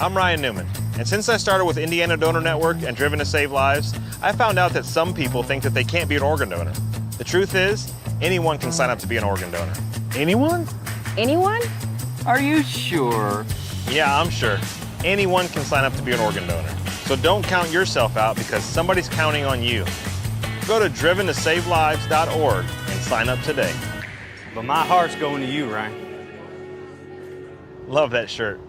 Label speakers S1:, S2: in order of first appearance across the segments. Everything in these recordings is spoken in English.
S1: I'm Ryan Newman, and since I started with Indiana Donor Network and Driven to Save Lives, I found out that some people think that they can't be an organ donor. The truth is, anyone can sign up to be an organ donor.
S2: Anyone?
S3: Anyone?
S2: Are you sure?
S1: Yeah, I'm sure. Anyone can sign up to be an organ donor. So don't count yourself out because somebody's counting on you. Go to driventosavelives.org and sign up today.
S2: But my heart's going to you, Ryan.
S1: Love that shirt.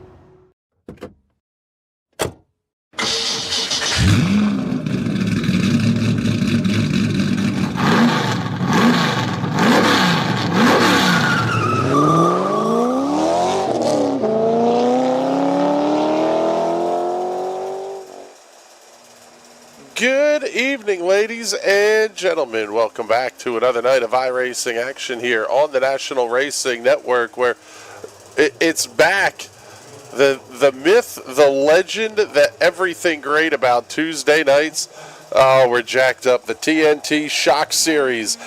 S4: Good evening, ladies and gentlemen. Welcome back to another night of iRacing action here on the National Racing Network, where it's back. The myth, the legend that everything great about Tuesday nights, we're jacked up. The TNT Shock Series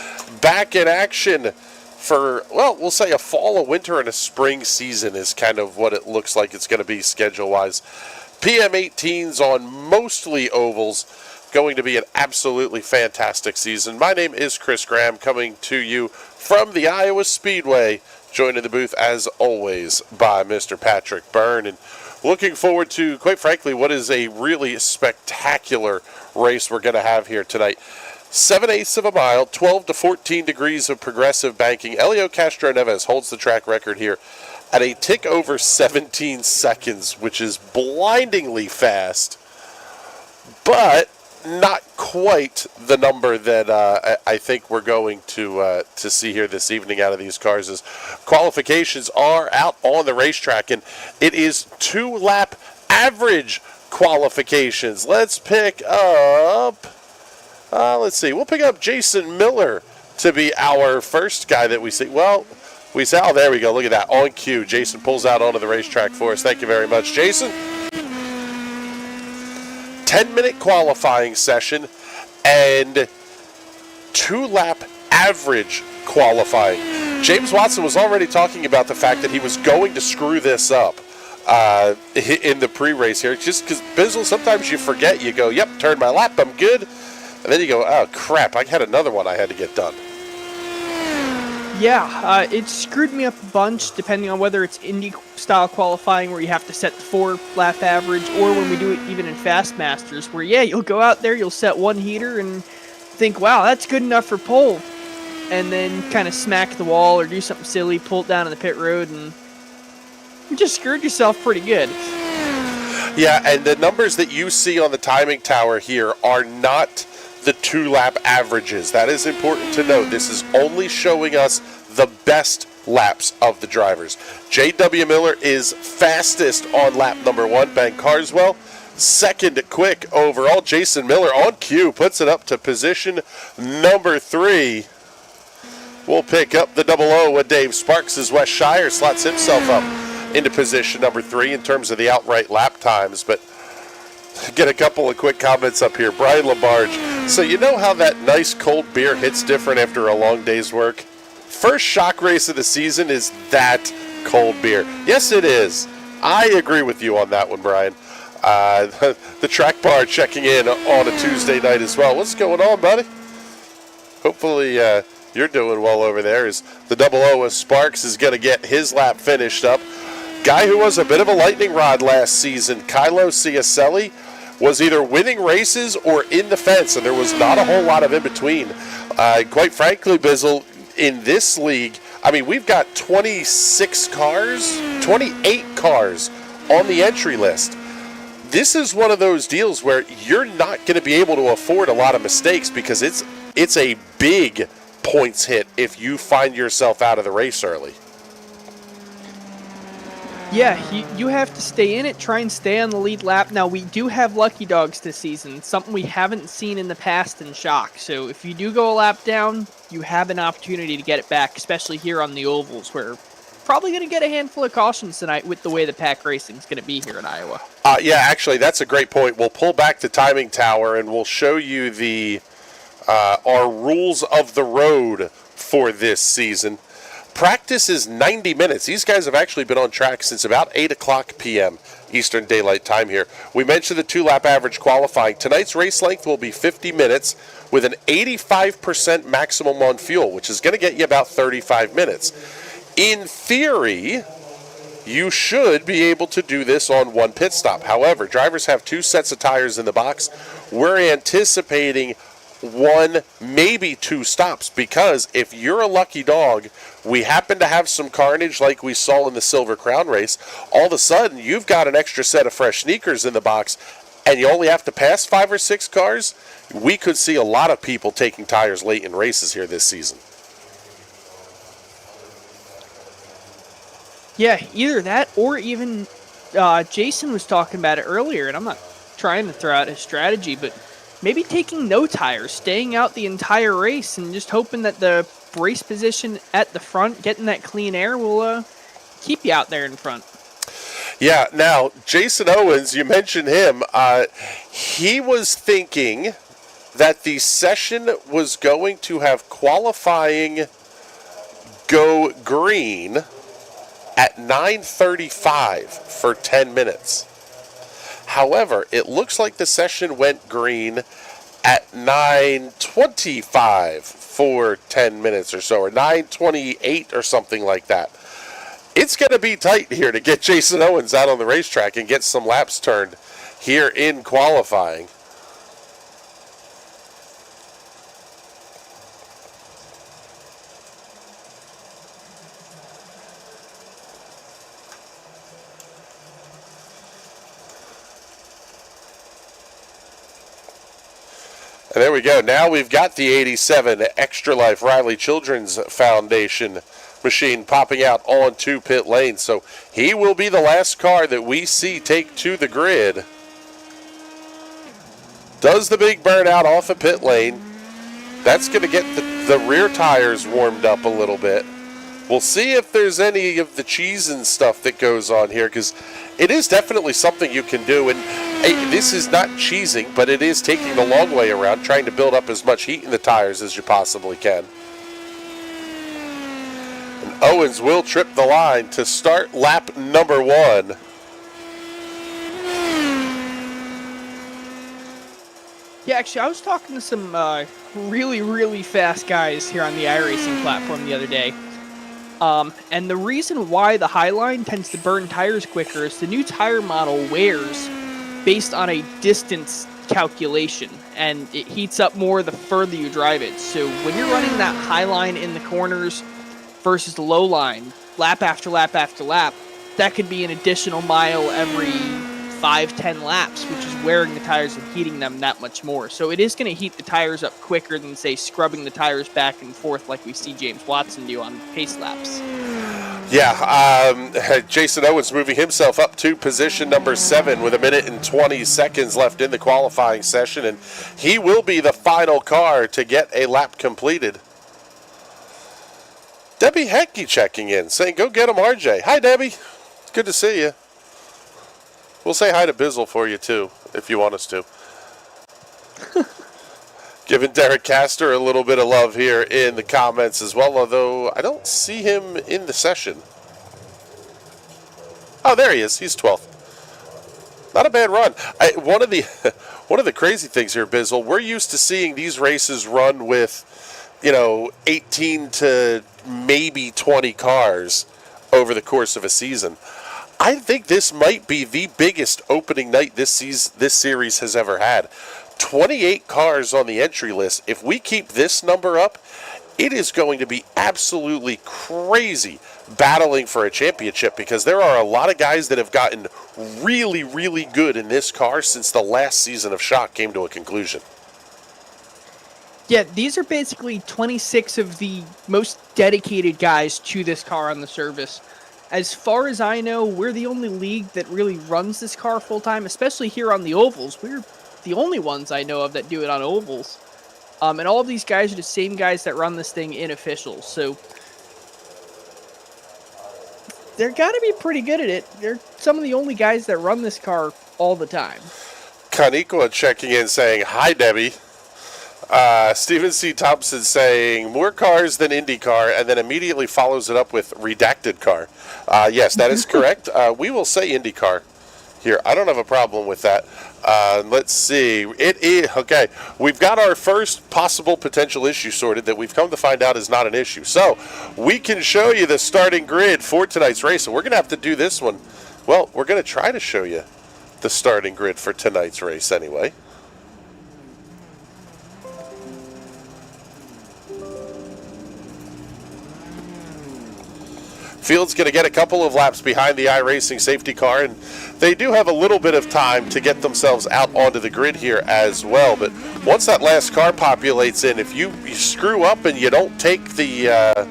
S4: back in action for, well, we'll say a fall, a winter, and a spring season is kind of what it looks like it's going to be schedule-wise. PM18s on mostly ovals. Going to be an absolutely fantastic season. My name is Chris Graham, coming to you from the Iowa Speedway, joined in the booth as always by Mr. Patrick Byrne, and looking forward to, quite frankly, what is a really spectacular race we're going to have here tonight. 7/8 of a mile, 12 to 14 degrees of progressive banking. Elio Castro Neves holds the track record here at a tick over 17 seconds, which is blindingly fast, but not quite the number that I think we're going to see here this evening out of these cars. As qualifications are out on the racetrack, and it is 2-lap average qualifications. Let's pick up, let's see, we'll pick up Jason Miller to be our first guy that we see. Well, we say, oh, there we go, look at that, on cue. Jason pulls out onto the racetrack for us. Thank you very much, Jason. 10-minute qualifying session and 2-lap average qualifying. James Watson was already talking about the fact that he was going to screw this up in the pre-race here, just because, Bizzle, sometimes you forget. You go, yep, turn my lap, I'm good. And then you go, oh, crap, I had another one I had to get done.
S5: Yeah, it screwed me up a bunch, depending on whether it's Indy-style qualifying where you have to set the 4-lap average, or when we do it even in Fast Masters, where, yeah, you'll go out there, you'll set one heater and think, wow, that's good enough for pole, and then kind of smack the wall or do something silly, pull it down on the pit road, and you just screwed yourself pretty good.
S4: Yeah, and the numbers that you see on the timing tower here are not the 2-lap averages. That is important to note. This is only showing us the best laps of the drivers. J.W. Miller is fastest on lap number 1. Ben Carswell, second quick overall. Jason Miller on cue puts it up to position number 3. We'll pick up the 00 with Dave Sparks as Wes Shire slots himself up into position number 3 in terms of the outright lap times. But get a couple of quick comments up here. Brian LaBarge. So you know how that nice cold beer hits different after a long day's work? First shock race of the season is that cold beer. Yes, it is. I agree with you on that one, Brian. The track bar checking in on a Tuesday night as well. What's going on, buddy? Hopefully you're doing well over there. As the 00 with Sparks is going to get his lap finished up. Guy who was a bit of a lightning rod last season, Kylo Ciacelli, was either winning races or in the fence, and there was not a whole lot of in between. Quite frankly, Bizzle, in this league, I mean, we've got 28 cars on the entry list. This is one of those deals where you're not going to be able to afford a lot of mistakes because it's a big points hit if you find yourself out of the race early.
S5: Yeah, you have to stay in it, try and stay on the lead lap. Now, we do have lucky dogs this season, something we haven't seen in the past in Shock. So if you do go a lap down, you have an opportunity to get it back, especially here on the ovals, where probably going to get a handful of cautions tonight with the way the pack racing is going to be here in Iowa.
S4: Yeah, actually, that's a great point. We'll pull back the timing tower, and we'll show you the our rules of the road for this season. Practice is 90 minutes. These guys have actually been on track since about 8 o'clock p.m. Eastern Daylight Time here. We mentioned the 2-lap average qualifying. Tonight's race length will be 50 minutes with an 85% maximum on fuel, which is going to get you about 35 minutes. In theory, you should be able to do this on one pit stop. However, drivers have 2 sets of tires in the box. We're anticipating 1, maybe 2 stops, because if you're a lucky dog, we happen to have some carnage like we saw in the Silver Crown race, all of a sudden you've got an extra set of fresh sneakers in the box and you only have to pass 5 or 6 cars. We could see a lot of people taking tires late in races here this season.
S5: Yeah, either that or even Jason was talking about it earlier, and I'm not trying to throw out his strategy, but maybe taking no tires, staying out the entire race, and just hoping that the race position at the front, getting that clean air, will keep you out there in front.
S4: Yeah, now, Jason Owens, you mentioned him. He was thinking that the session was going to have qualifying go green at 9:35 for 10 minutes. However, it looks like the session went green at 9:25 for 10 minutes or so, or 9:28 or something like that. It's going to be tight here to get Jason Owens out on the racetrack and get some laps turned here in qualifying. And there we go. Now we've got the 87 Extra Life Riley Children's Foundation machine popping out onto pit lane. So he will be the last car that we see take to the grid. Does the big burnout off of pit lane. That's going to get the rear tires warmed up a little bit. We'll see if there's any of the cheese and stuff that goes on here, because it is definitely something you can do. And this is not cheesing, but it is taking the long way around, trying to build up as much heat in the tires as you possibly can. And Owens will trip the line to start lap number 1.
S5: Yeah, actually, I was talking to some really, really fast guys here on the iRacing platform the other day. And the reason why the Highline tends to burn tires quicker is the new tire model wears based on a distance calculation, and it heats up more the further you drive it. So when you're running that Highline in the corners versus the low line, lap after lap after lap, that could be an additional mile every 5-10 laps, which is wearing the tires and heating them that much more. So it is going to heat the tires up quicker than, say, scrubbing the tires back and forth like we see James Watson do on pace laps.
S4: Yeah, Jason Owens moving himself up to position number 7 with 1 minute and 20 seconds left in the qualifying session, and he will be the final car to get a lap completed. Debbie Hecky checking in, saying, go get him, RJ. Hi, Debbie. It's good to see you. We'll say hi to Bizzle for you, too, if you want us to. Giving Derek Castor a little bit of love here in the comments as well, although I don't see him in the session. Oh, there he is. He's 12th. Not a bad run. One of the crazy things here, Bizzle, we're used to seeing these races run with, 18 to maybe 20 cars over the course of a season. I think this might be the biggest opening night this series has ever had. 28 cars on the entry list. If we keep this number up, it is going to be absolutely crazy battling for a championship, because there are a lot of guys that have gotten really, really good in this car since the last season of Shock came to a conclusion.
S5: Yeah, these are basically 26 of the most dedicated guys to this car on the service. As far as I know, we're the only league that really runs this car full-time, especially here on the ovals. We're the only ones I know of that do it on ovals. And all of these guys are the same guys that run this thing in officials. So they're got to be pretty good at it. They're some of the only guys that run this car all the time.
S4: Kaniqua checking in saying, hi, Debbie. Stephen C. Thompson saying, more cars than IndyCar, and then immediately follows it up with redacted car. Yes, that is correct. We will say IndyCar here. I don't have a problem with that. Let's see. It is, okay, we've got our first possible potential issue sorted that we've come to find out is not an issue. So we can show you the starting grid for tonight's race, and we're going to have to do this one. Well, we're going to try to show you the starting grid for tonight's race anyway. Field's going to get a couple of laps behind the iRacing safety car, and they do have a little bit of time to get themselves out onto the grid here as well. But once that last car populates in, if you screw up and you don't take the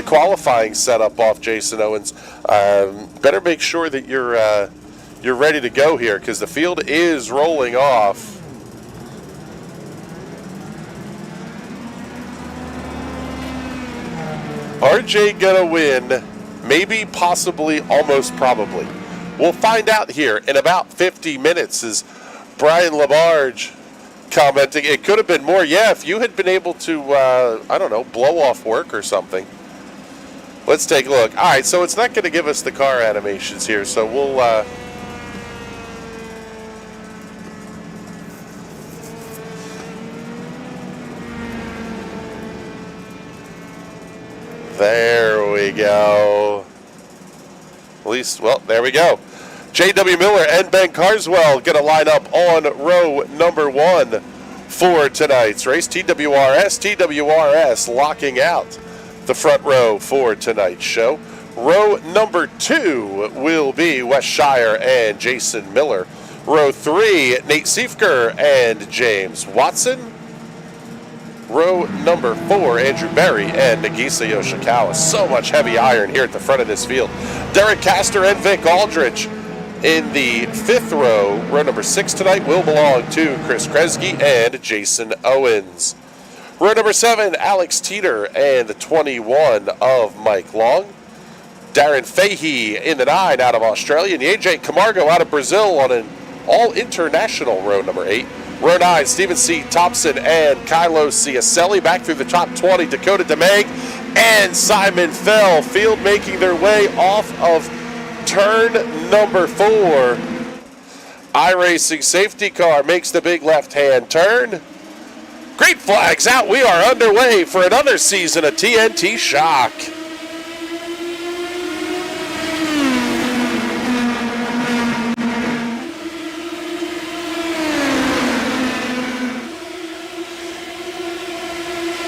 S4: qualifying setup off Jason Owens, better make sure that you're ready to go here, because the field is rolling off. RJ gonna win. Maybe, possibly, almost probably. We'll find out here in about 50 minutes, as Brian Labarge commenting. It could have been more. Yeah, if you had been able to, I don't know, blow off work or something. Let's take a look. All right, so it's not going to give us the car animations here, so we'll... There we go. At least, well, there we go. J.W. Miller and Ben Carswell going to line up on row number 1 for tonight's race. TWRS locking out the front row for tonight's show. Row number 2 will be Wes Shire and Jason Miller. Row 3, Nate Siefker and James Watson. Row number 4, Andrew Berry and Nagisa Yoshikawa. So much heavy iron here at the front of this field. Derek Castor and Vic Aldrich in the 5th row. Row number 6 tonight will belong to Chris Kresge and Jason Owens. Row number 7, Alex Teeter and the 21 of Mike Long. Darren Fahey in the 9 out of Australia. And AJ Camargo out of Brazil on an all-international row number 8. Row 9, Stephen C. Thompson and Kylo Ciacelli back through the top 20. Dakota DeMeg and Simon Fell. Field making their way off of turn number 4. iRacing safety car makes the big left-hand turn. Great flags out. We are underway for another season of TNT Shock.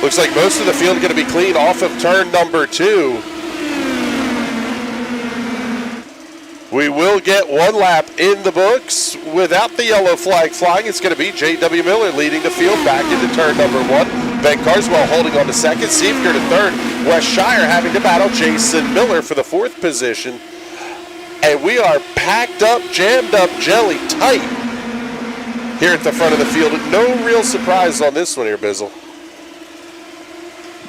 S4: Looks like most of the field going to be clean off of turn number 2. We will get one lap in the books without the yellow flag flying. It's going to be J.W. Miller leading the field back into turn number 1. Ben Carswell holding on to 2nd. Siefker to 3rd. Wes Shire having to battle Jason Miller for the 4th position. And we are packed up, jammed up, jelly tight here at the front of the field. No real surprise on this one here, Bizzle.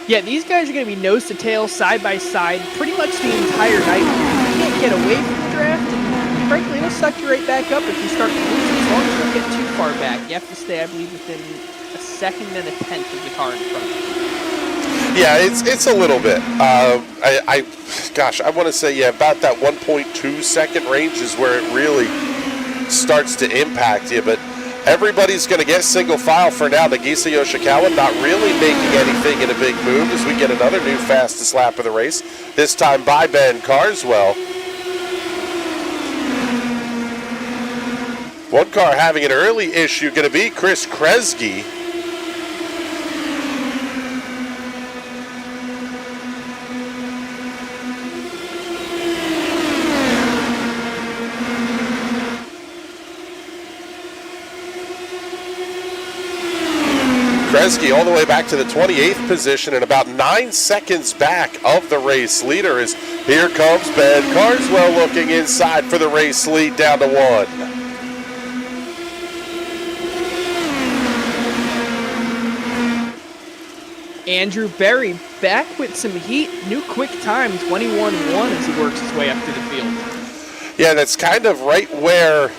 S5: Yeah, these guys are going to be nose to tail, side by side, pretty much the entire night. You can't get away from the draft, and frankly, it'll suck you right back up if you start to lose. As long as you don't get too far back, you have to stay, I believe, within a second and a tenth of the car in front of you.
S4: Yeah, it's a little bit. I want to say, yeah, about that 1.2 second range is where it really starts to impact you, but everybody's going to get single file for now. Nagisa Yoshikawa not really making anything in a big move as we get another new fastest lap of the race, this time by Ben Carswell. One car having an early issue going to be Chris Kresge. Kresge all the way back to the 28th position and about 9 seconds back of the race leader as here comes Ben Carswell looking inside for the race lead down to 1.
S5: Andrew Berry back with some heat, new quick time, 21-1 as he works his way up through the field.
S4: Yeah, that's kind of right where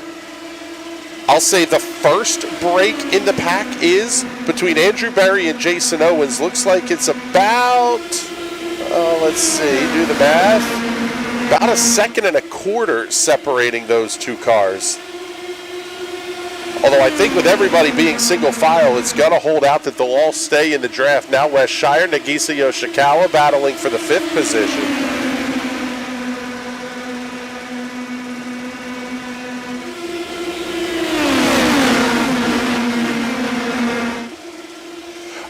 S4: I'll say the first break in the pack is between Andrew Berry and Jason Owens. Looks like it's about, let's see, do the math. About a second and a quarter separating those two cars. Although I think with everybody being single file, it's going to hold out that they'll all stay in the draft. Now Wes Shire, Nagisa Yoshikawa battling for the 5th position.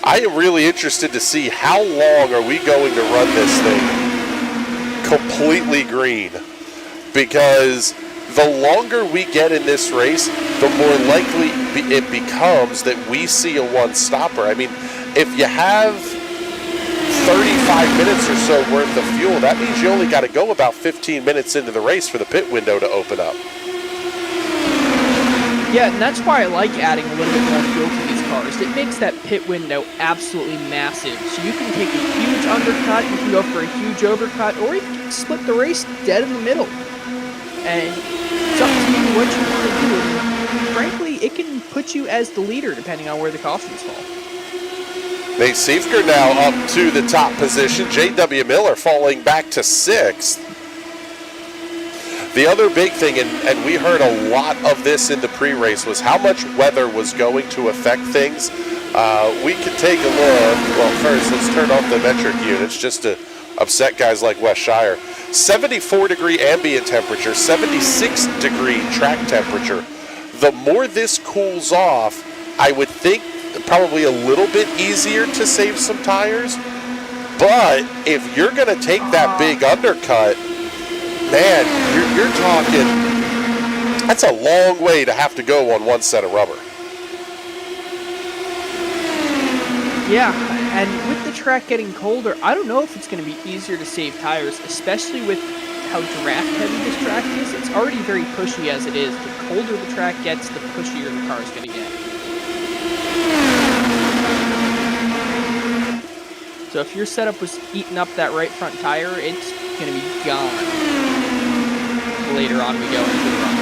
S4: I am really interested to see how long are we going to run this thing completely green, because the longer we get in this race, the more likely it becomes that we see a one-stopper. I mean, if you have 35 minutes or so worth of fuel, that means you only got to go about 15 minutes into the race for the pit window to open up.
S5: Yeah, and that's why I like adding a little bit more fuel to these cars. It makes that pit window absolutely massive. So you can take a huge undercut, you can go for a huge overcut, or you can split the race dead in the middle. And it's up to you what you want to do. And frankly, it can put you as the leader depending on where the cautions fall.
S4: Nate Siefker now up to the top position. J.W. Miller falling back to 6th. The other big thing, and we heard a lot of this in the pre-race, was how much weather was going to affect things. We could take a look. Well, first, let's turn off the metric units just to upset guys like Wes Shire. 74-degree ambient temperature, 76-degree track temperature. The more this cools off, I would think probably a little bit easier to save some tires. But if you're going to take that big undercut, man, you're talking, that's a long way to have to go on one set of rubber.
S5: Yeah, and with the track getting colder, I don't know if it's going to be easier to save tires, especially with how draft heavy this track is. It's already very pushy as it is. The colder the track gets, the pushier the car is going to get. So if your setup was eating up that right front tire, it's going to be gone. Later on we go into the run.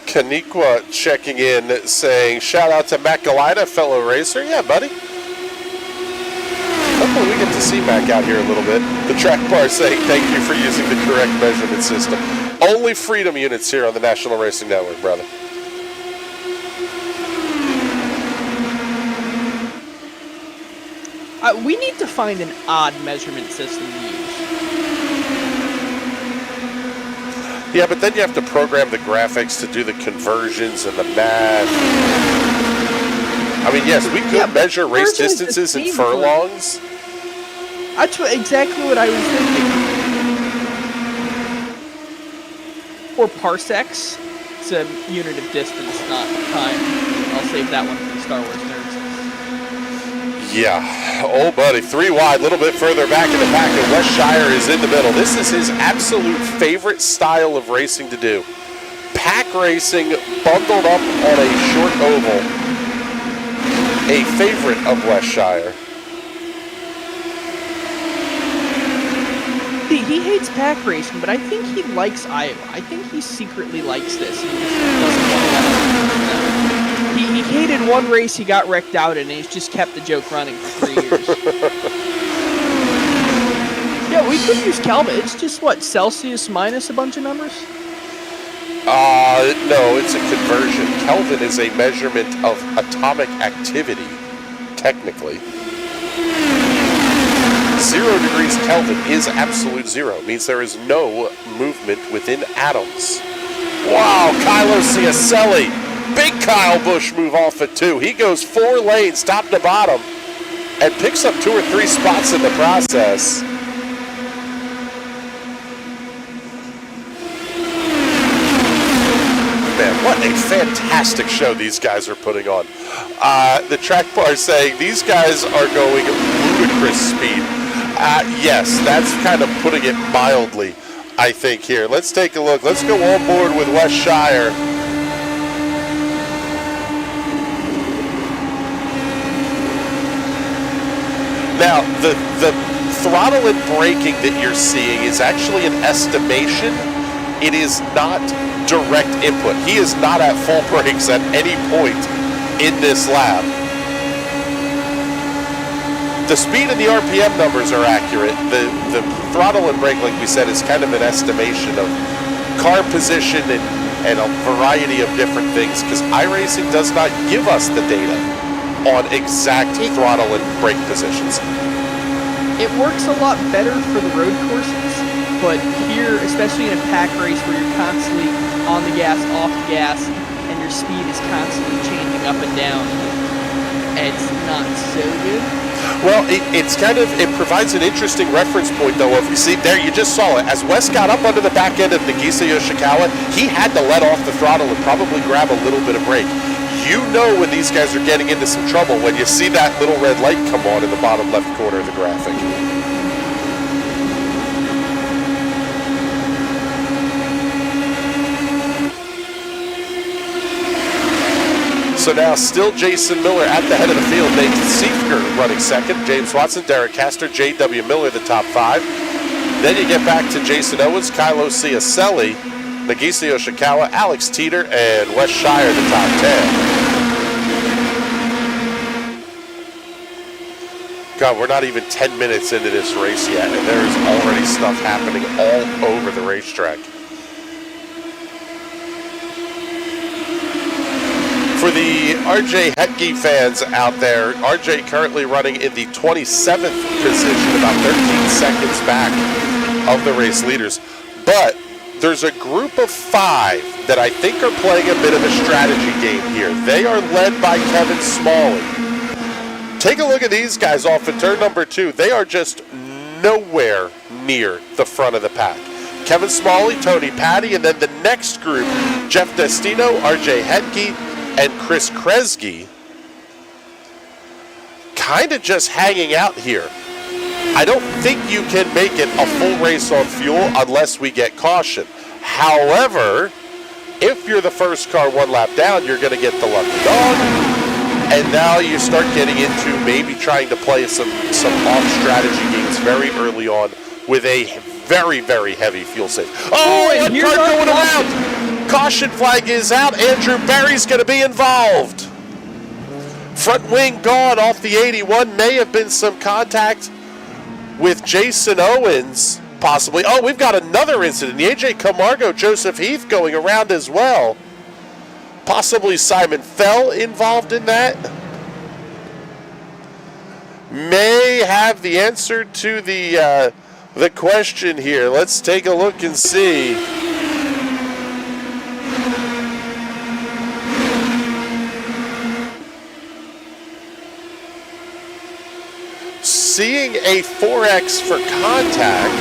S4: Kaniqua checking in saying, shout out to Matt Galina, fellow racer. Yeah, buddy. Hopefully we get to see Mac out here a little bit. The track bar saying thank you for using the correct measurement system. Only Freedom units here on the National Racing Network, brother.
S5: We need to find an odd measurement system to use.
S4: Yeah, but then you have to program the graphics to do the conversions and the math. I mean, yes, we could measure race distances in furlongs.
S5: That's exactly what I was thinking. Or parsecs. It's a unit of distance, not time. I'll save that one for the Star Wars nerds.
S4: Yeah. Oh, buddy. 3 wide, a little bit further back in the pack, and Wes Shire is in the middle. This is his absolute favorite style of racing to do. Pack racing bundled up on a short oval. A favorite of Wes Shire.
S5: He hates pack racing, but I think he likes Iowa. I think he secretly likes this. He just doesn't want to let it. He hated one race he got wrecked out in, and he's just kept the joke running for 3 years. Yeah, we could use Kelvin. It's just, what, Celsius minus a bunch of numbers?
S4: No, it's a conversion. Kelvin is a measurement of atomic activity, technically. 0 degrees Kelvin is absolute zero. It means there is no movement within atoms. Wow, Kylo Ciacelli. Big Kyle Busch move off at 2. He goes 4 lanes, top to bottom, and picks up 2 or 3 spots in the process. Man, what a fantastic show these guys are putting on. The track bar saying these guys are going ludicrous speed. Yes, that's kind of putting it mildly, I think, here. Let's take a look. Let's go on board with Wes Shire. Now, the throttle and braking that you're seeing is actually an estimation. It is not direct input. He is not at full brakes at any point in this lap. the speed and the RPM numbers are accurate. The throttle and brake, like we said, is kind of an estimation of car position and a variety of different things, because iRacing does not give us the data on exact throttle and brake positions.
S5: It works a lot better for the road courses, but here, especially in a pack race where you're constantly on the gas, off the gas, and your speed is constantly changing up and down, it's not so good.
S4: Well, it provides an interesting reference point, though. If you see there, you just saw it. As Wes got up under the back end of Nagisa Yoshikawa, he had to let off the throttle and probably grab a little bit of brake. You know when these guys are getting into some trouble when you see that little red light come on in the bottom left corner of the graphic. So now still Jason Miller at the head of the field. Nathan Siefker running second. James Watson, Derek Castor, J.W. Miller the top 5. Then you get back to Jason Owens, Kylo Ciacelli, Nagisa Yoshikawa, Alex Teeter, and Wes Shire the top 10. God, we're not even 10 minutes into this race yet, and there's already stuff happening all over the racetrack. For the RJ Hetke fans out there, RJ currently running in the 27th position, about 13 seconds back of the race leaders. But there's a group of 5 that I think are playing a bit of a strategy game here. They are led by Kevin Smalley. Take a look at these guys off in turn number 2. They are just nowhere near the front of the pack. Kevin Smalley, Tony Patty, and then the next group, Jeff Destino, RJ Hetke, and Chris Kresge, kind of just hanging out here. I don't think you can make it a full race on fuel unless we get caution. However, if you're the first car 1 lap down, you're going to get the lucky dog. And now you start getting into maybe trying to play some off strategy games very early on with a very, very heavy fuel save. Oh, and car going around! Caution flag is out. Andrew Barry's going to be involved. Front wing gone off the 81. May have been some contact with Jason Owens, possibly. Oh, we've got another incident. The AJ Camargo, Joseph Heath going around as well. Possibly Simon Fell involved in that. May have the answer to the question here. Let's take a look and see. Seeing a 4X for contact.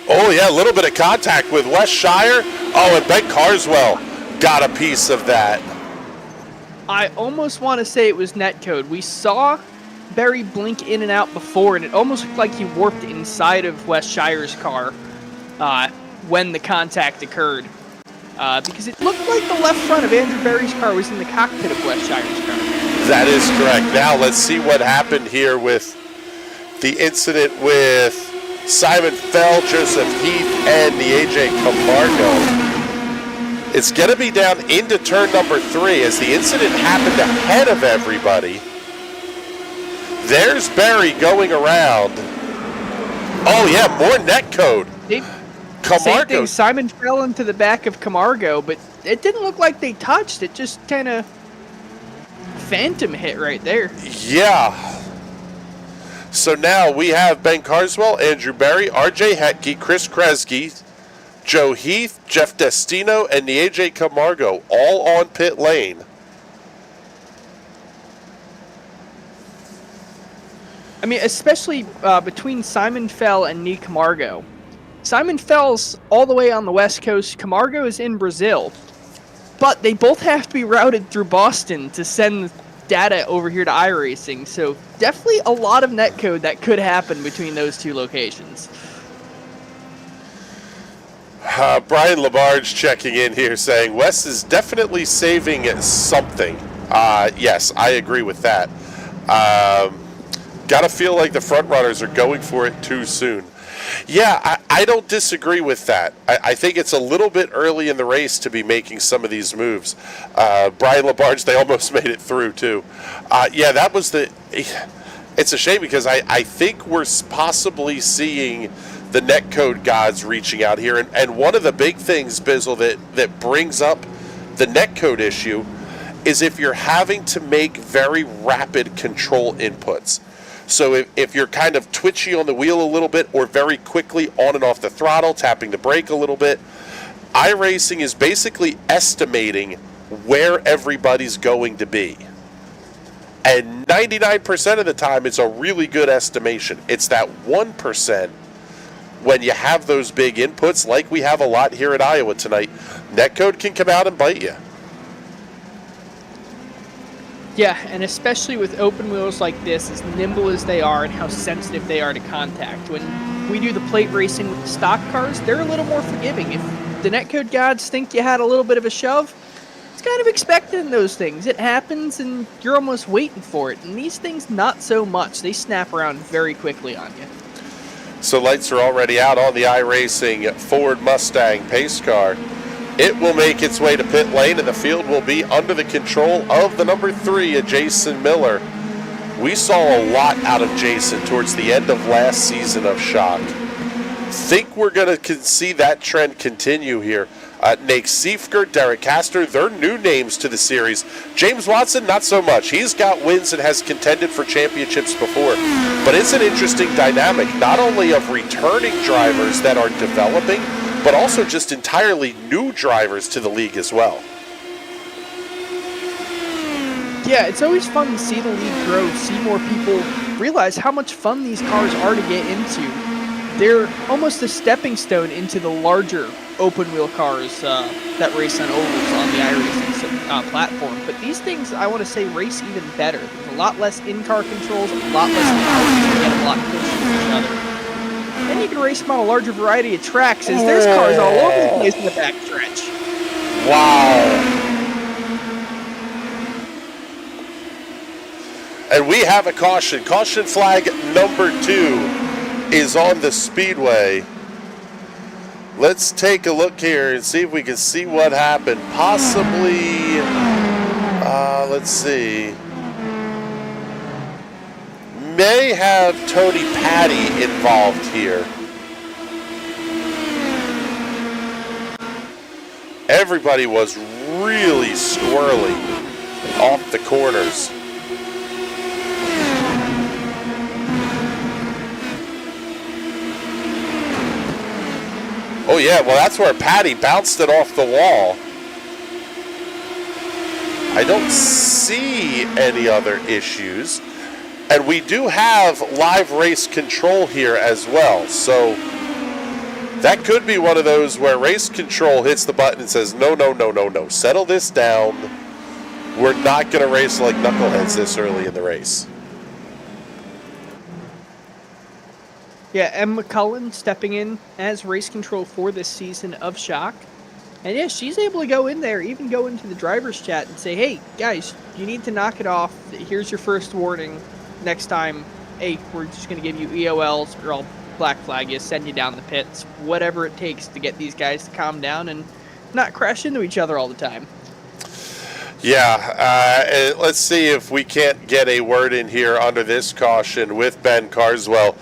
S4: Oh yeah, a little bit of contact with Wes Shire. Oh, and Ben Carswell got a piece of that.
S5: I almost want to say it was netcode. We saw Barry blink in and out before, and it almost looked like he warped inside of Wes Shire's car when the contact occurred. Because it looked like the left front of Andrew Barry's car was in the cockpit of Wes Shire's car.
S4: That is correct. Now let's see what happened here with the incident with Simon Fell, Joseph Heath, and the AJ Camargo. It's going to be down into turn number 3 as the incident happened ahead of everybody. There's Barry going around. Oh yeah, more netcode.
S5: Same thing, Simon fell into the back of Camargo, but it didn't look like they touched. It just kind of phantom hit right there.
S4: Yeah. So now we have Ben Carswell, Andrew Barry, RJ Hetke, Chris Kresge, Joe Heath, Jeff Destino, and the AJ Camargo all on pit lane.
S5: I mean, especially between Simon Fell and Nee Camargo. Simon Fell's all the way on the West Coast. Camargo is in Brazil. But they both have to be routed through Boston to send data over here to iRacing. So definitely a lot of netcode that could happen between those two locations.
S4: Brian Labarge checking in here saying, Wes is definitely saving something. Yes, I agree with that. Gotta feel like the front runners are going for it too soon. Yeah, I don't disagree with that. I think it's a little bit early in the race to be making some of these moves. Brian Labarge, they almost made it through, too. Yeah, that was the... It's a shame because I think we're possibly seeing the netcode gods reaching out here. And one of the big things, Bizzle, that brings up the netcode issue is if you're having to make very rapid control inputs. So if you're kind of twitchy on the wheel a little bit or very quickly on and off the throttle, tapping the brake a little bit, iRacing is basically estimating where everybody's going to be. And 99% of the time, it's a really good estimation. It's that 1% when you have those big inputs, like we have a lot here at Iowa tonight, netcode can come out and bite you.
S5: Yeah, and especially with open wheels like this, as nimble as they are and how sensitive they are to contact. When we do the plate racing with the stock cars, they're a little more forgiving. If the netcode gods think you had a little bit of a shove, it's kind of expected in those things. It happens and you're almost waiting for it. And these things, not so much. They snap around very quickly on you.
S4: So lights are already out on the iRacing Ford Mustang pace car. It will make its way to pit lane, and the field will be under the control of the number 3, Jason Miller. We saw a lot out of Jason towards the end of last season of Shock. Think we're going to see that trend continue here. Nate Seifert, Derek Castor, they're new names to the series. James Watson, not so much. He's got wins and has contended for championships before. But it's an interesting dynamic, not only of returning drivers that are developing, but also just entirely new drivers to the league as well.
S5: Yeah, it's always fun to see the league grow, see more people realize how much fun these cars are to get into. They're almost a stepping stone into the larger open-wheel cars that race on ovals on the iRacing platform. But these things, I want to say, race even better. There's a lot less in-car controls, a lot less power, you get a lot closer to each other. And you can race them on a larger variety of tracks, as there's cars all over the place in the backstretch.
S4: Wow. And we have a caution. Caution flag number 2 is on the speedway. Let's take a look here and see if we can see what happened. Possibly, let's see. May have Tony Patty involved here. Everybody was really squirrely off the corners. Oh yeah, well that's where Patty bounced it off the wall. I don't see any other issues. And we do have live race control here as well. So that could be one of those where race control hits the button and says, no, no, no, no, no. Settle this down. We're not going to race like knuckleheads this early in the race.
S5: Yeah, Em McCullen stepping in as race control for this season of Shock. And yeah, she's able to go in there, even go into the driver's chat and say, hey, guys, you need to knock it off. Here's your first warning. Next time, hey, we're just going to give you EOLs or I'll black flag you, send you down the pits, whatever it takes to get these guys to calm down and not crash into each other all the time.
S4: Yeah, let's see if we can't get a word in here under this caution with Ben Carswell.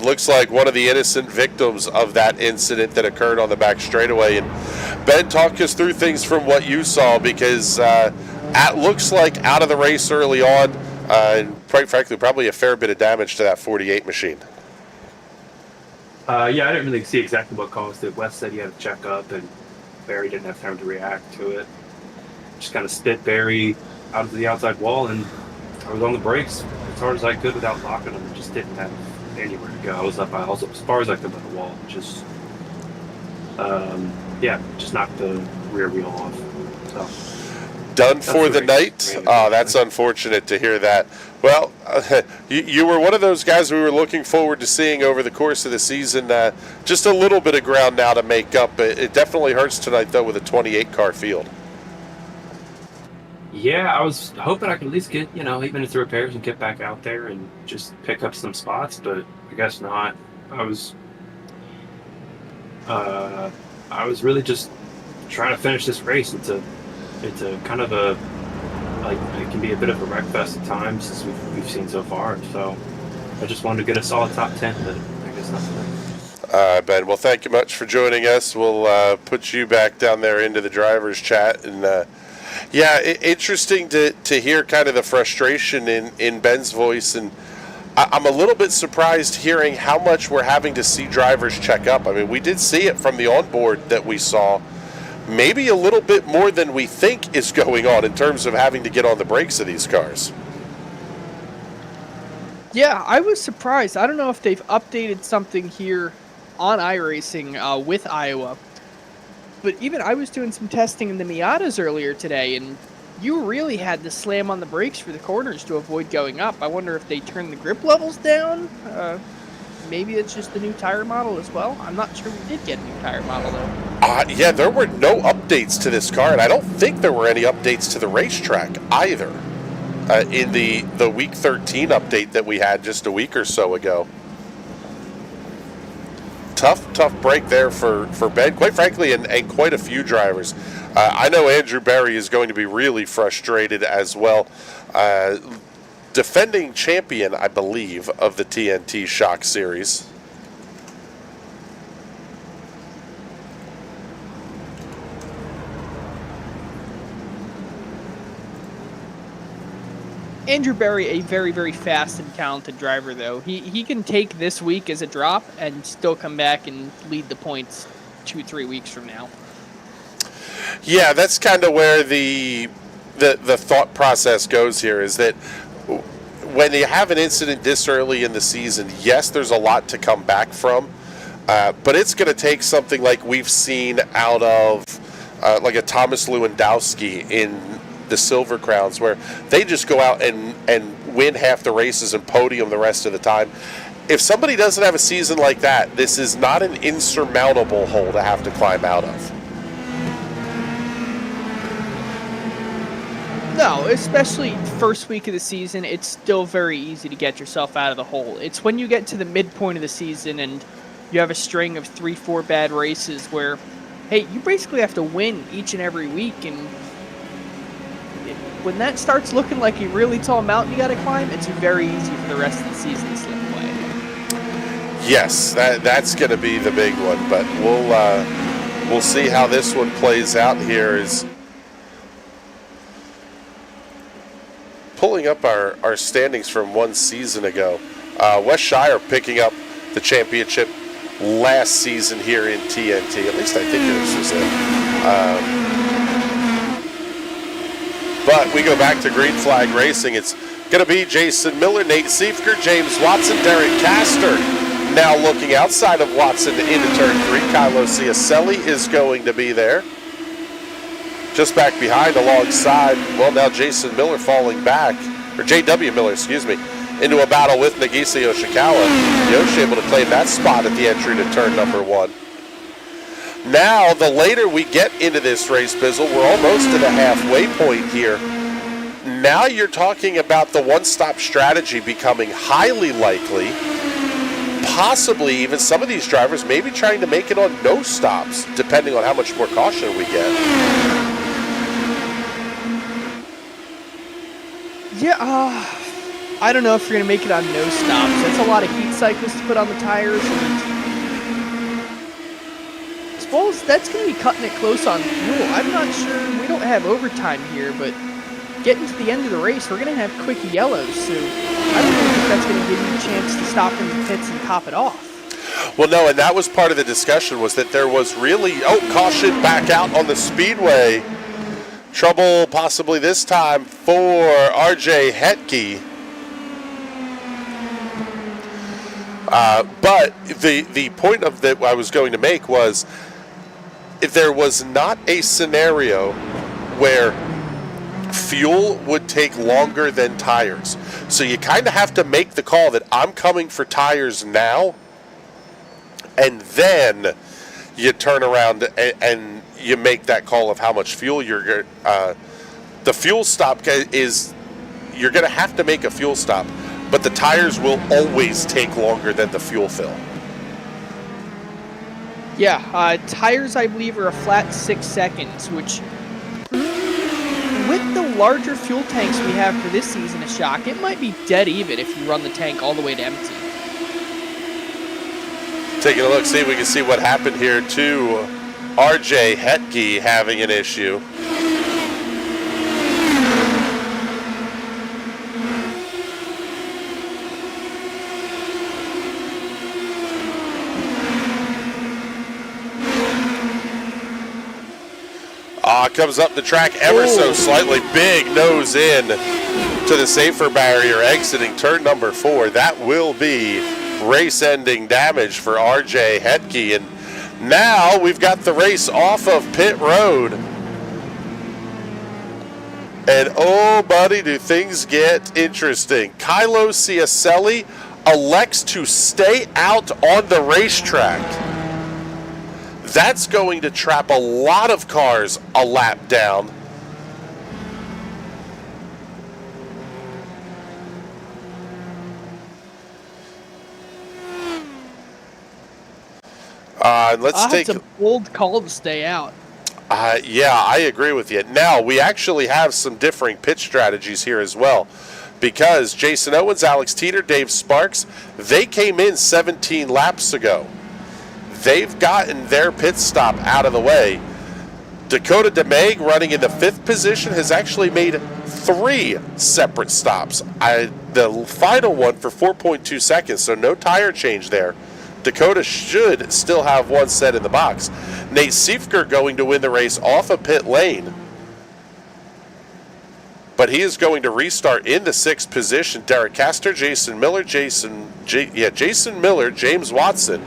S4: Looks like one of the innocent victims of that incident that occurred on the back straightaway. And Ben, talk us through things from what you saw, because it looks like out of the race early on, and quite frankly, probably a fair bit of damage to that 48 machine.
S3: Yeah, I didn't really see exactly what caused it. Wes said he had to check up, and Barry didn't have time to react to it. Just kind of spit Barry out to the outside wall, and I was on the brakes as hard as I could without locking them. Just didn't have anywhere to go. I was up as far as I could by the wall. Just, just knocked the rear wheel off. So.
S4: Done for the night? Oh, that's unfortunate to hear that. Well, you were one of those guys we were looking forward to seeing over the course of the season. Just a little bit of ground now to make up. It definitely hurts tonight, though, with a 28-car field.
S3: Yeah, I was hoping I could at least get, even into repairs and get back out there and just pick up some spots, but I guess not. I was I was really just trying to finish this race. It's a kind of a, like, it can be a bit of a wreck fest at times, as we've seen so far. So I just wanted to get a solid top 10, but I guess not.
S4: Ben, well, thank you much for joining us. We'll put you back down there into the driver's chat. And yeah, interesting to hear kind of the frustration in Ben's voice. And I'm a little bit surprised hearing how much we're having to see drivers check up. I mean, we did see it from the onboard that we saw. Maybe a little bit more than we think is going on in terms of having to get on the brakes of these cars.
S5: Yeah, I was surprised. I don't know if they've updated something here on iRacing with Iowa, but even I was doing some testing in the Miatas earlier today, and you really had to slam on the brakes for the corners to avoid going up. I wonder if they turned the grip levels down. Maybe it's just the new tire model as well. I'm not sure we did get a new tire model, though.
S4: Yeah, there were no updates to this car, and I don't think there were any updates to the racetrack either in the Week 13 update that we had just a week or so ago. Tough break there for Ben, quite frankly, and quite a few drivers. I know Andrew Berry is going to be really frustrated as well. Defending champion, I believe, of the TNT Shock Series.
S5: Andrew Berry, a very, very fast and talented driver, though. He can take this week as a drop and still come back and lead the points 2-3 weeks from now.
S4: Yeah, that's kind of where the thought process goes here, is that when you have an incident this early in the season, yes, there's a lot to come back from, but it's going to take something like we've seen out of like a Thomas Lewandowski in the Silver Crowns, where they just go out and win half the races and podium the rest of the time. If somebody doesn't have a season like that, this is not an insurmountable hole to have to climb out of.
S5: No, especially first week of the season, it's still very easy to get yourself out of the hole. It's when you get to the midpoint of the season and you have a string of 3-4 bad races where, hey, you basically have to win each and every week, and when that starts looking like a really tall mountain you got to climb, it's very easy for the rest of the season to slip away.
S4: Yes, that's going to be the big one, but we'll see how this one plays out here. Is pulling up our standings from one season ago. West Shire picking up the championship last season here in TNT. At least I think this was it. But we go back to Green Flag Racing. It's going to be Jason Miller, Nate Siefker, James Watson, Derek Castor. Now looking outside of Watson into turn 3. Kylo Ciacelli is going to be there. Just back behind alongside, well, now Jason Miller falling back, or J.W. Miller, excuse me, into a battle with Nagisa Yoshikawa. Yoshi able to claim that spot at the entry to turn number 1. Now, the later we get into this race, Bizzle, we're almost to the halfway point here. Now you're talking about the one-stop strategy becoming highly likely. Possibly even some of these drivers maybe trying to make it on no stops, depending on how much more caution we get.
S5: Yeah, I don't know if you're going to make it on no stops. That's a lot of heat cycles to put on the tires, and I suppose that's going to be cutting it close on fuel. I'm not sure. We don't have overtime here, but getting to the end of the race, we're going to have quick yellows, so I don't think that's going to give you a chance to stop in the pits and top it off.
S4: Well, no, and that was part of the discussion, was that there was really, caution back out on the speedway. Trouble possibly this time for RJ Hetke. But the point of that I was going to make was, if there was not a scenario where fuel would take longer than tires, so you kind of have to make the call that I'm coming for tires now, and then you turn around and you make that call of how much fuel you're the fuel stop is, you're going to have to make a fuel stop, but the tires will always take longer than the fuel fill.
S5: Yeah, tires I believe are a flat 6 seconds, which with the larger fuel tanks we have for this season of Shock, it might be dead even if you run the tank all the way to empty.
S4: Taking a look, see if we can see what happened here to RJ Hetke having an issue. Comes up the track ever so slightly. Big nose in to the safer barrier exiting turn number 4. That will be race-ending damage for RJ Hetke. And now we've got the race off of pit road. And oh, buddy, do things get interesting. Kylo Ciacelli elects to stay out on the racetrack. That's going to trap a lot of cars a lap down.
S5: It's a bold call to stay out.
S4: Yeah, I agree with you. Now, we actually have some differing pit strategies here as well. Because Jason Owens, Alex Teeter, Dave Sparks, they came in 17 laps ago. They've gotten their pit stop out of the way. Dakota DeMague, running in the 5th position, has actually made 3 separate stops. The final one for 4.2 seconds, so no tire change there. Dakota should still have one set in the box. Nate Siefker going to win the race off of pit lane. But he is going to restart in the 6th position. Derek Castor, Jason Miller, Jason Miller, James Watson,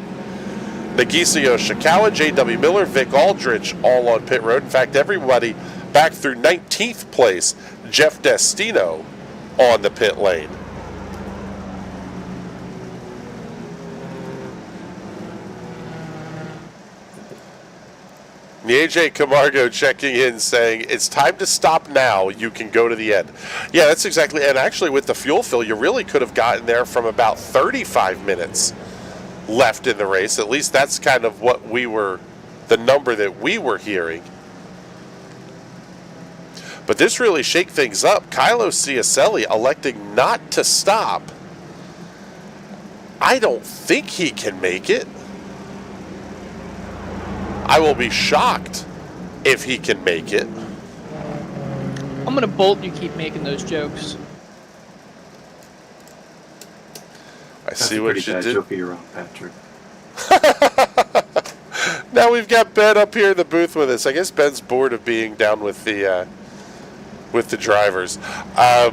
S4: Nagisa Yoshikawa, J.W. Miller, Vic Aldrich, all on pit road. In fact, everybody back through 19th place. Jeff Destino on the pit lane. AJ Camargo checking in saying, it's time to stop now. You can go to the end. Yeah, that's exactly. And actually, with the fuel fill, you really could have gotten there from about 35 minutes left in the race. At least that's kind of what the number that we were hearing. But this really shake things up. Kylo Ciacelli electing not to stop. I don't think he can make it. I will be shocked if he can make it.
S5: I'm going to bolt you keep making those jokes.
S3: That's see what you did. Joke of your own, Patrick.
S4: Now we've got Ben up here in the booth with us. I guess Ben's bored of being down with the drivers.
S3: Yeah,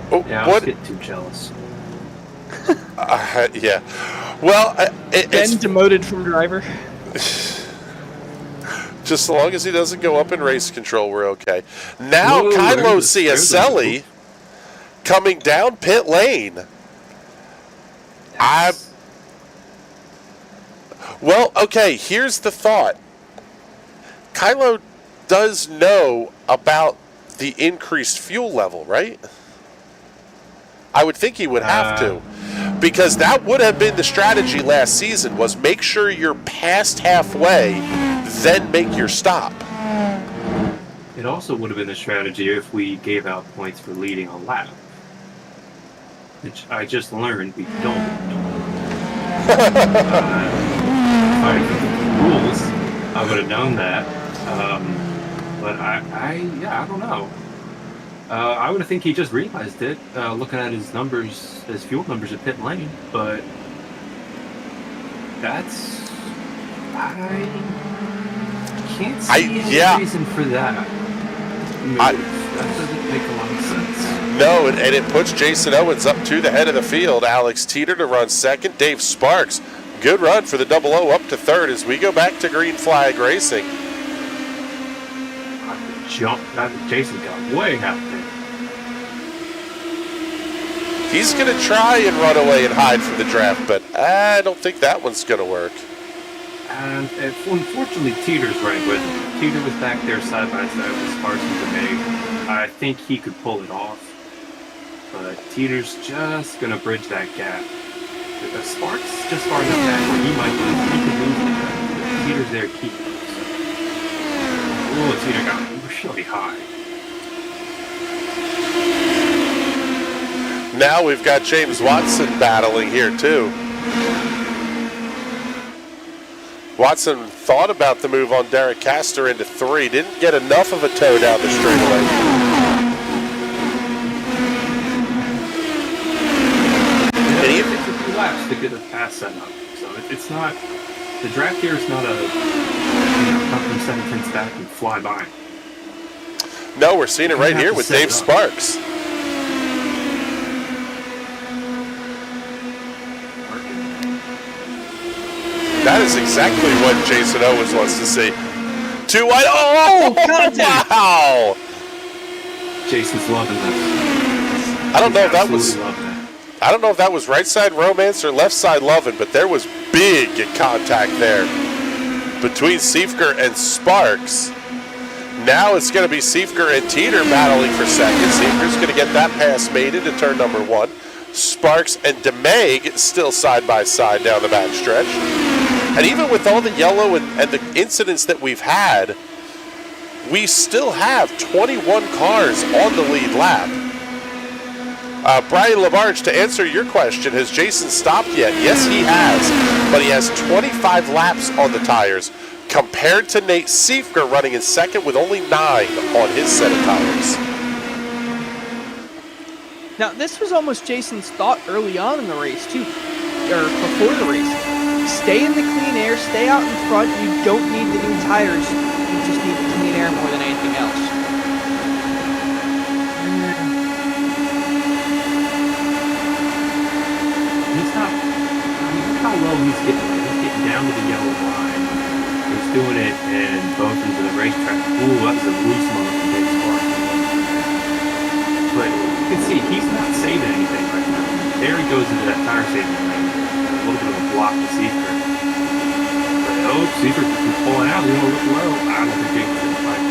S3: I was getting too jealous.
S4: Yeah. Well,
S5: Ben demoted from driver.
S4: Just so long as he doesn't go up in race control, we're okay. Now Kylo Ciacelli coming down pit lane. Well, okay, here's the thought. Kylo does know about the increased fuel level, right? I would think he would have to. Because that would have been the strategy last season, was make sure you're past halfway, then make your stop.
S3: It also would have been the strategy if we gave out points for leading a lap. Which I just learned we don't. If I knew the rules, I would have known that. But I don't know. I would think he just realized it, looking at his numbers, his fuel numbers at pit lane. But I can't see any reason for that. That doesn't make a lot of sense.
S4: No, and it puts Jason Owens up to the head of the field. Alex Teeter to run second. Dave Sparks, good run for the 00 up to third as we go back to green flag racing.
S3: Jason got way out there.
S4: He's going to try and run away and hide from the draft, but I don't think that one's going to work.
S3: And unfortunately, Teeter's right with him. Teeter was back there side by side with Sparks and DeMay. I think he could pull it off, but Teeter's just going to bridge that gap. If Sparks just far enough back where he could lose the gap. Teeter's there, keep. Oh, Teeter got really high.
S4: Now we've got James Watson battling here too. Watson thought about the move on Derek Castor into 3. Didn't get enough of a toe down the straightaway.
S3: And even if it's a few laps to get a pass set up. So it's not, the draft here is not a, come from 7/10 back and fly by.
S4: No, we're seeing it right here with Dave Sparks. That is exactly what Jason Owens wants to see. 2 wide. Oh, wow!
S3: Jason's loving this.
S4: I don't know if that was. I don't know if that was right side romance or left side loving, but there was big contact there between Siefker and Sparks. Now it's going to be Siefker and Teeter battling for second. Siefker's going to get that pass made into turn number 1. Sparks and DeMague still side by side down the backstretch. And even with all the yellow and the incidents that we've had, we still have 21 cars on the lead lap. Brian Labarge, to answer your question, has Jason stopped yet? Yes, he has, but he has 25 laps on the tires compared to Nate Siefker running in second with only 9 on his set of tires.
S5: Now, this was almost Jason's thought early on in the race, too, or before the race. Stay in the clean air, stay out in front. You don't need the new tires. You just need the clean air more than anything else.
S3: He's not, I mean, look how low he's getting. He's getting down to the yellow line. He's doing it and both into the racetrack. Ooh, that's a loose one from Dave Sparks. But you can see he's not saving anything right now. There he goes into that tire saving lane. A little bit of a block to Siefker. But oh, Siefker is pulling out. He's going to look low. I don't think Jason's going to fight.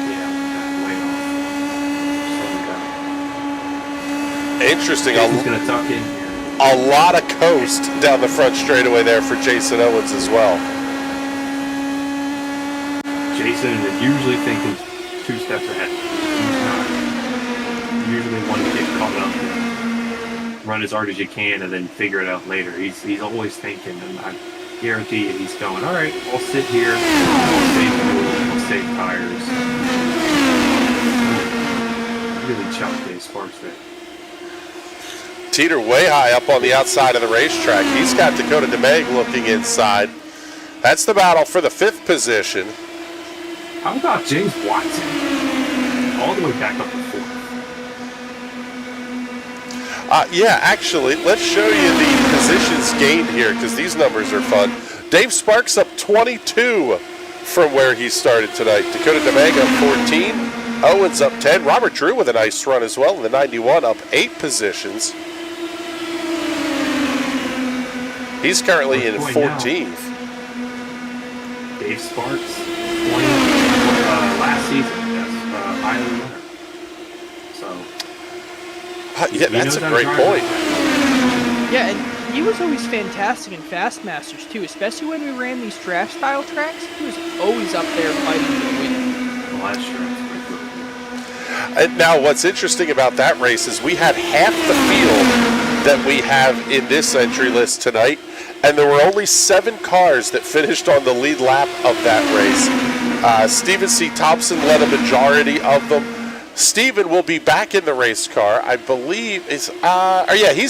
S3: Yeah, way off.
S4: Interesting.
S3: Jason's going to tuck in here.
S4: A lot of coast down the front straightaway there for Jason Owens as well.
S3: Jason is usually thinking 2 steps ahead. He's not. Usually want to get caught up and run as hard as you can and then figure it out later. He's always thinking, and I guarantee you he's going, all right, I'll sit here, I'll save fuel, I'll save tires. Really chopped Dave Sparks there.
S4: Teeter way high up on the outside of the racetrack. He's got Dakota DeMague looking inside. That's the battle for the 5th position.
S3: How about James Watson? All the way back up to 4th.
S4: Yeah, actually, let's show you the positions gained here because these numbers are fun. Dave Sparks up 22 from where he started tonight. Dakota DeMague up 14. Owens up 10. Robert Drew with a nice run as well in the 91, up 8 positions. He's currently in 14th.
S3: Dave Sparks, 20, last season, yes, Iowa winner. So,
S4: Yeah, that's a great point.
S5: Yeah, and he was always fantastic in Fast Masters, too, especially when we ran these draft style tracks. He was always up there fighting to win.
S3: Well, that's true.
S4: And now, what's interesting about that race is we had half the field that we have in this entry list tonight, and there were only 7 cars that finished on the lead lap of that race. Stephen C. Thompson led a majority of them. Stephen will be back in the race car, I believe. He's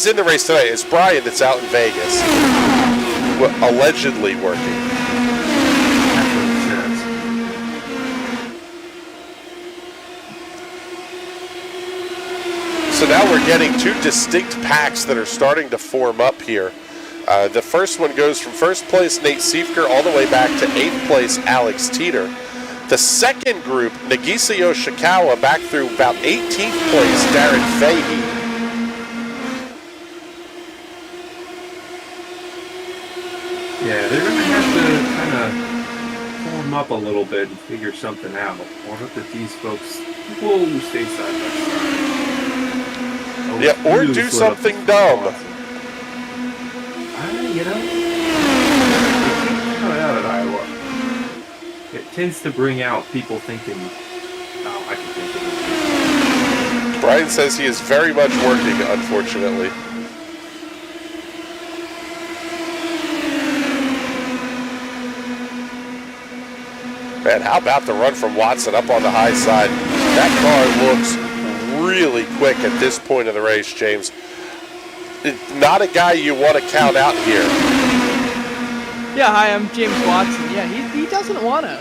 S4: in the race tonight. It's Brian that's out in Vegas, allegedly working. So now we're getting 2 distinct packs that are starting to form up here. The first one goes from first place Nate Siefker all the way back to 8th place Alex Teeter. The second group, Nagisa Yoshikawa back through about 18th place Darren Fahey.
S3: Yeah, they're going to have to kind of form up a little bit and figure something out. I hope that these folks will stay side by side.
S4: Yeah, or do something dumb.
S3: I you know, coming out at Iowa, it tends to bring out people thinking, oh, I can think of it.
S4: Brian says he is very much working, unfortunately. Man, how about the run from Watson up on the high side? That car looks really quick at this point of the race, James. Not a guy you want to count out here.
S5: Yeah, hi, I'm James Watson. Yeah, he doesn't want to.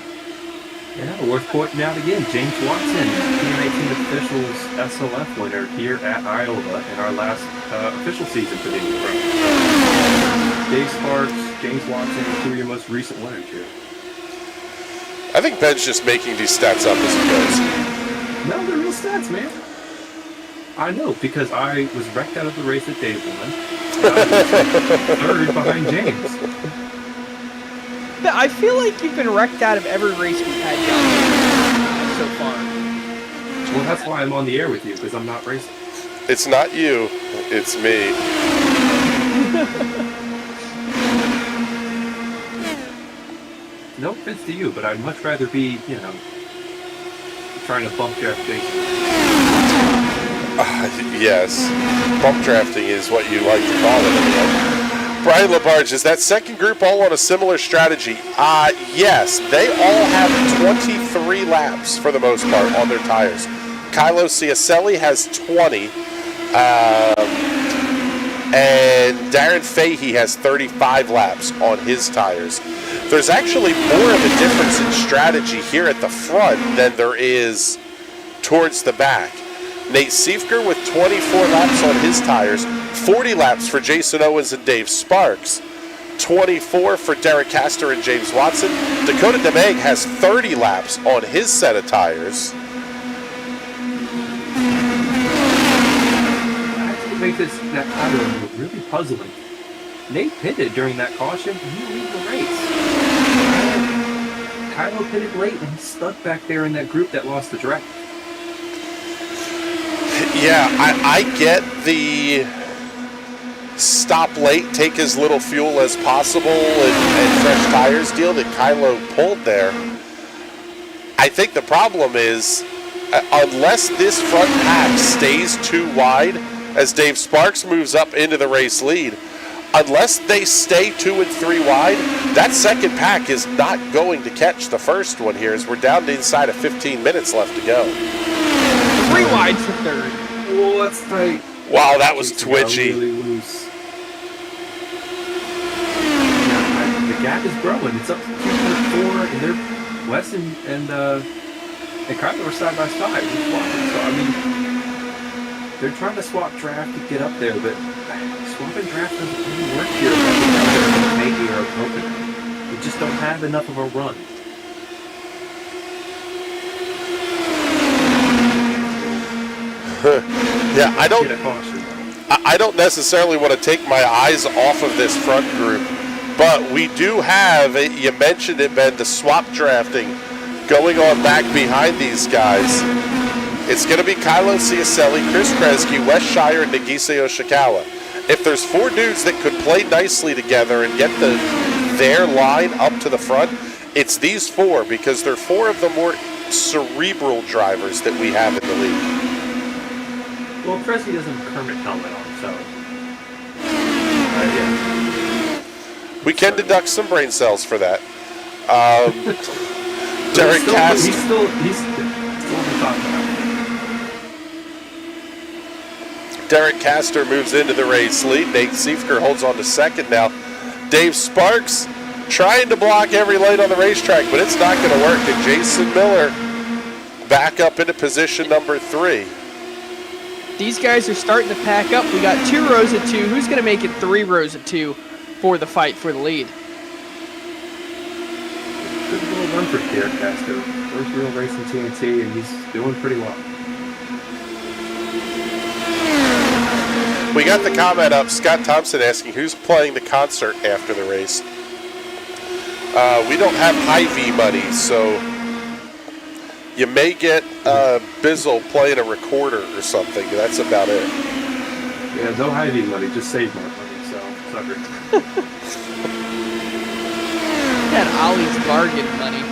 S3: Yeah, worth pointing out again, James Watson, Team 18 Officials SLF winner here at Iowa in our last official season for the Indy Pro. Dave Sparks, James Watson, two of your most recent winners here.
S4: I think Ben's just making these stats up as he goes.
S3: No, they're real stats, man. I know, because I was wrecked out of the race that Dave won. And I was third behind James.
S5: Yeah, I feel like you've been wrecked out of every race we've had down so far.
S3: Well, that's why I'm on the air with you, because I'm not racing.
S4: It's not you, it's me.
S3: No offense to you, but I'd much rather be, you know, trying to bump draft Jason.
S4: Yes, bump drafting is what you like to call it. Anyway. Brian Labarge, is that second group all on a similar strategy? Yes, they all have 23 laps for the most part on their tires. Kylo Ciacelli has 20, and Darren Fahey has 35 laps on his tires. There's actually more of a difference in strategy here at the front than there is towards the back. Nate Siefker with 24 laps on his tires, 40 laps for Jason Owens and Dave Sparks, 24 for Derek Castor and James Watson. Dakota DeMeg has 30 laps on his set of tires.
S3: What makes that pattern really puzzling. Nate pitted during that caution, and he lead the race. Kylo pitted late, and he's stuck back there in that group that lost the track.
S4: Yeah, I get the stop late, take as little fuel as possible, and fresh tires deal that Kylo pulled there. I think the problem is, unless this front pack stays too wide, as Dave Sparks moves up into the race lead, unless they stay 2 and 3 wide, that second pack is not going to catch the first one here, as we're down to inside of 15 minutes left to go.
S5: 3 wide for third.
S3: Oh, that's tight.
S4: Wow, that was twitchy.
S3: Really loose. Yeah, the gap is growing. It's up to 2.4, and they're Wes and Kylo are side by side. They're swapping. So I mean, they're trying to swap draft to get up there, but swapping draft doesn't really work here. Maybe or open. We just don't have enough of a run.
S4: Yeah, I don't necessarily want to take my eyes off of this front group, but we do have, you mentioned it, Ben, the swap drafting going on back behind these guys. It's going to be Kylo Ciacelli, Chris Kresge, Wes Shire, and Nagisa Yoshikawa. If there's 4 dudes that could play nicely together and get their line up to the front, it's these 4, because they're 4 of the more cerebral drivers that we have in the league.
S3: Well, Kresge doesn't have a Kermit helmet on, so... yeah.
S4: We can deduct some brain cells for that. Derek Castor.
S3: He's still talking about it.
S4: Derek Castor moves into the race lead. Nate Siefker holds on to second now. Dave Sparks trying to block every light on the racetrack, but it's not going to work. And Jason Miller back up into position number 3.
S5: These guys are starting to pack up. We got 2 rows of 2. Who's going to make it 3 rows of 2 for the fight for the lead?
S3: Good little run for Derek Castor. First real race in TNT, and he's doing pretty well.
S4: We got the comment up. Scott Thompson asking who's playing the concert after the race. We don't have Hy-Vee money, so you may get Bizzle playing a recorder or something. That's about it.
S3: Yeah, no Hy-Vee money, just save more money. So sucker.
S5: That Ollie's bargain money.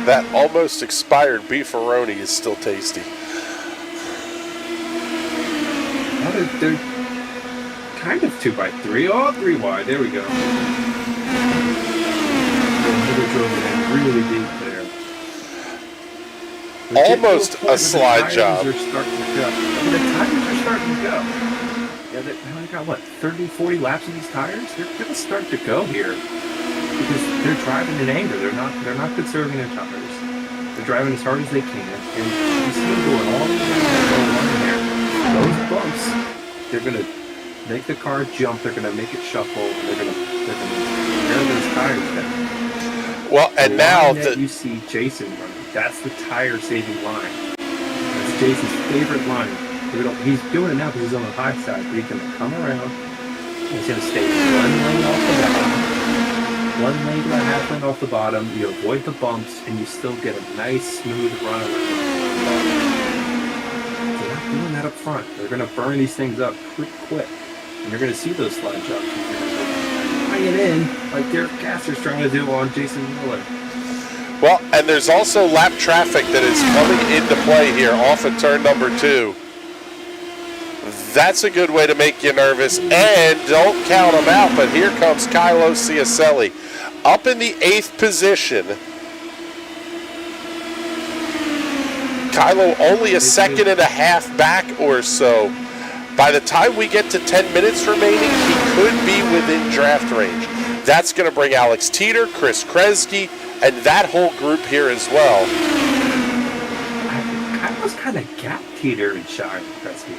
S4: That almost expired beefaroni is still tasty.
S3: Oh, they're kind of 2x3. Oh, 3 wide. There we go. Another drove it in really deep there.
S4: Almost a slide job.
S3: The tires are starting to go. Yeah, they got what, 30, 40 laps of these tires? They're going to start to go here because they're driving in anger. They're not conserving their tires. They're driving as hard as they can, and you see them going all the way down there. Those bumps, they're going to make the car jump. They're going to make it shuffle. And they're going to wear those tires down.
S4: Well, and now
S3: you see Jason running. That's the tire-saving line. That's Jason's favorite line. He's doing it now because he's on the high side, but he's going to come around. He's going to stay one lane off the bottom, one lane to a half lane off the bottom. You avoid the bumps, and you still get a nice, smooth run around. They're not doing that up front. They're going to burn these things up pretty quick, and you're going to see those slide jumps. Bring it in like Derek Gasser's trying to do on Jason Miller.
S4: well, and there's also lap traffic that is coming into play here off of turn number 2. That's a good way to make you nervous, and don't count them out, but here comes Kylo Ciacelli up in the 8th position. Kylo only a second and a half back or so. By the time we get to 10 minutes remaining, he could be within draft range. That's going to bring Alex Teeter, Chris Kresge, and that whole group here as well.
S3: I was kind of gap Teeter and Shire Kresge.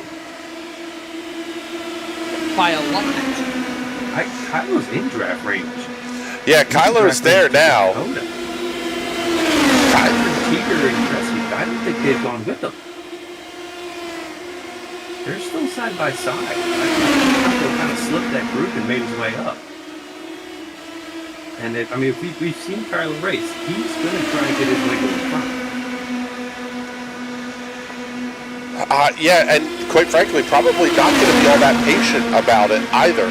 S5: By a lot.
S3: Kylo's in draft range.
S4: Yeah, Kylo's there now.
S3: Teeter and Kresge, I don't think they've gone with them. They're still side by side. Kylo kind of slipped that group and made his way up. And if we've seen Kylo race, he's going to try and get his way to the front.
S4: Yeah, and quite frankly, probably not going to be all that patient about it either.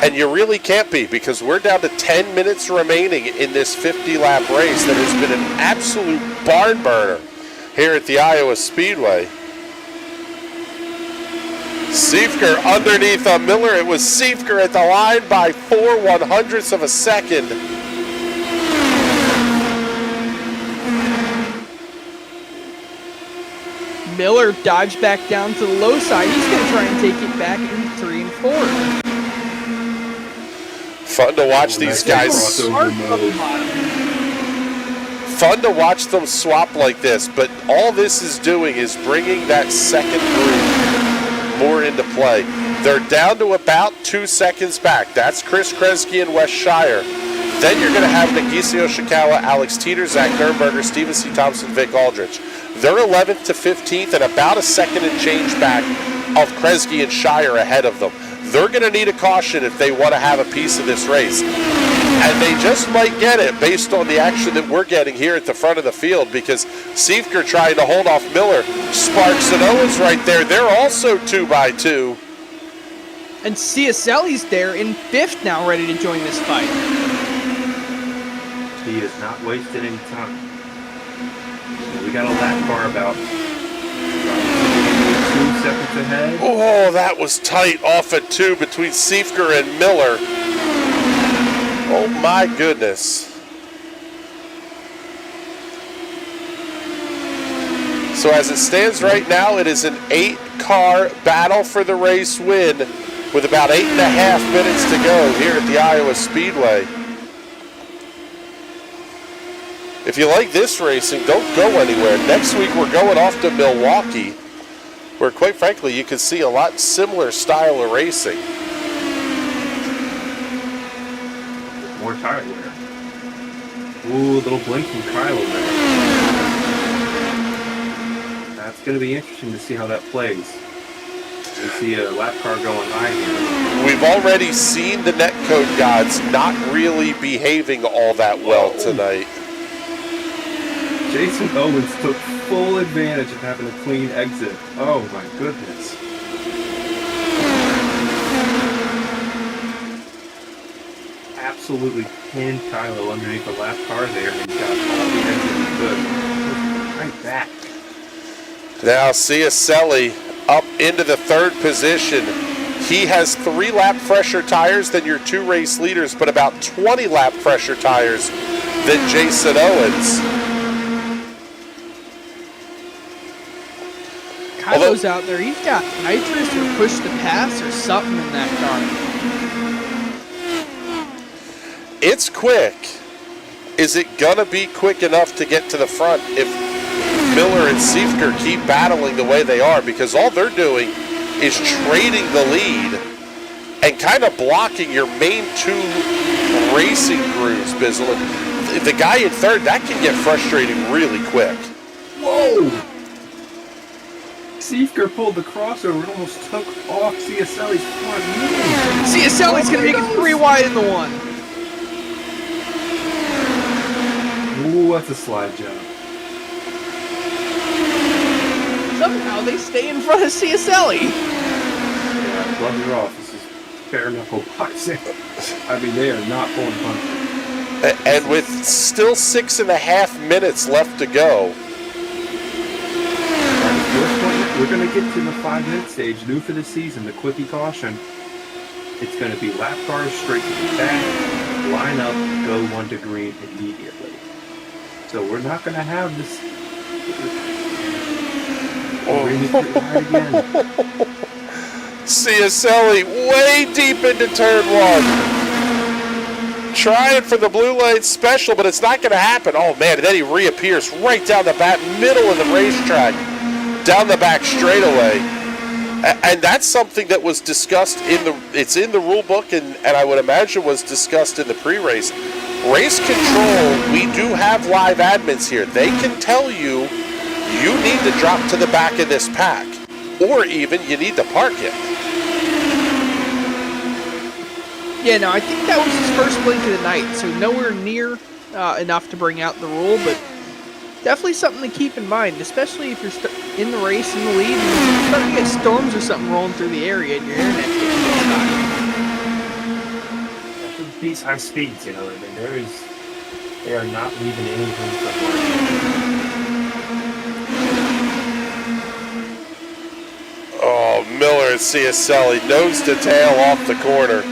S4: And you really can't be, because we're down to 10 minutes remaining in this 50-lap race that has been an absolute barn burner here at the Iowa Speedway. Siefker underneath Miller. It was Siefker at the line by 4/100ths of a second.
S5: Miller dives back down to the low side. He's going to try and take it back in 3 and 4.
S4: Fun to watch these guys. Fun to watch them swap like this, but all this is doing is bringing that second group more into play. They're down to about 2 seconds back. That's Chris Kresge and Wes Shire. Then you're going to have Nagisio Shikawa, Alex Teeter, Zach Nurnberger, Steven C. Thompson, Vic Aldrich. They're 11th to 15th and about a second and change back of Kresge and Shire ahead of them. They're going to need a caution if they want to have a piece of this race. And they just might get it based on the action that we're getting here at the front of the field, because Siefker trying to hold off Miller. Sparks and Owens right there. They're also 2x2.
S5: And Ciacelli's there in 5th now, ready to join this fight.
S3: He is not wasting any time. We got a lap car about 2 seconds ahead.
S4: Oh, that was tight off at 2 between Siefker and Miller. Oh my goodness. So as it stands right now, it is an 8-car battle for the race win with about 8.5 minutes to go here at the Iowa Speedway. If you like this racing, don't go anywhere. Next week we're going off to Milwaukee, where quite frankly you can see a lot similar style of racing.
S3: More tire wear. Ooh, a little blink from Kylo there. That's going to be interesting to see how that plays. You see a lap car going high here.
S4: We've already seen the netcode gods not really behaving all that well tonight.
S3: Jason Owens took full advantage of having a clean exit. Oh my goodness. Absolutely pinned Kylo underneath the lap car there and got all the exit he could. Right back.
S4: Now Ciacelli up into the third position. He has 3 lap fresher tires than your 2 race leaders, but about 20 lap fresher tires than Jason Owens.
S5: Kylo's out there. He's got nitrous or push to pass or something in that car.
S4: It's quick. Is it gonna be quick enough to get to the front if Miller and Siefker keep battling the way they are? Because all they're doing is trading the lead and kind of blocking your main 2 racing crews, Bizzle. The guy in third, that can get frustrating really quick.
S3: Whoa! Siefker pulled the crossover and almost took off Ciacelli's front wheel.
S5: Ciacelli's going to make it 3 wide in the 1.
S3: Ooh, that's a slide job.
S5: Somehow they stay in front of Ciacelli.
S3: Yeah, gloves are off. This is bare knuckle boxing. I mean, they are not pulling punches.
S4: And with still 6.5 minutes left to go.
S3: We're going to get to the 5-minute stage, new for the season, the quickie caution. It's going to be lap cars straight to the back, line up, go 1 to green immediately. So we're not going to have this.
S4: Ciacelli way deep into turn 1. Trying for the blue lane special, but it's not going to happen. Oh man, and then he reappears right down the back middle of the racetrack, down the back straightaway. And that's something that was discussed it's in the rule book, and I would imagine was discussed in the pre-race. Race control, we do have live admins here. They can tell you need to drop to the back of this pack, or even you need to park it.
S5: Yeah, no, I think that was his first blink of the night, so nowhere near enough to bring out the rule, but definitely something to keep in mind, especially if you're in the race, in the lead, and you're starting to get storms or something rolling through the area and your internet's getting hot.
S3: These high speeds, you know, I mean, they are not leaving anything for margin.
S4: Oh, Miller and Ciacelli, nose to tail off the corner.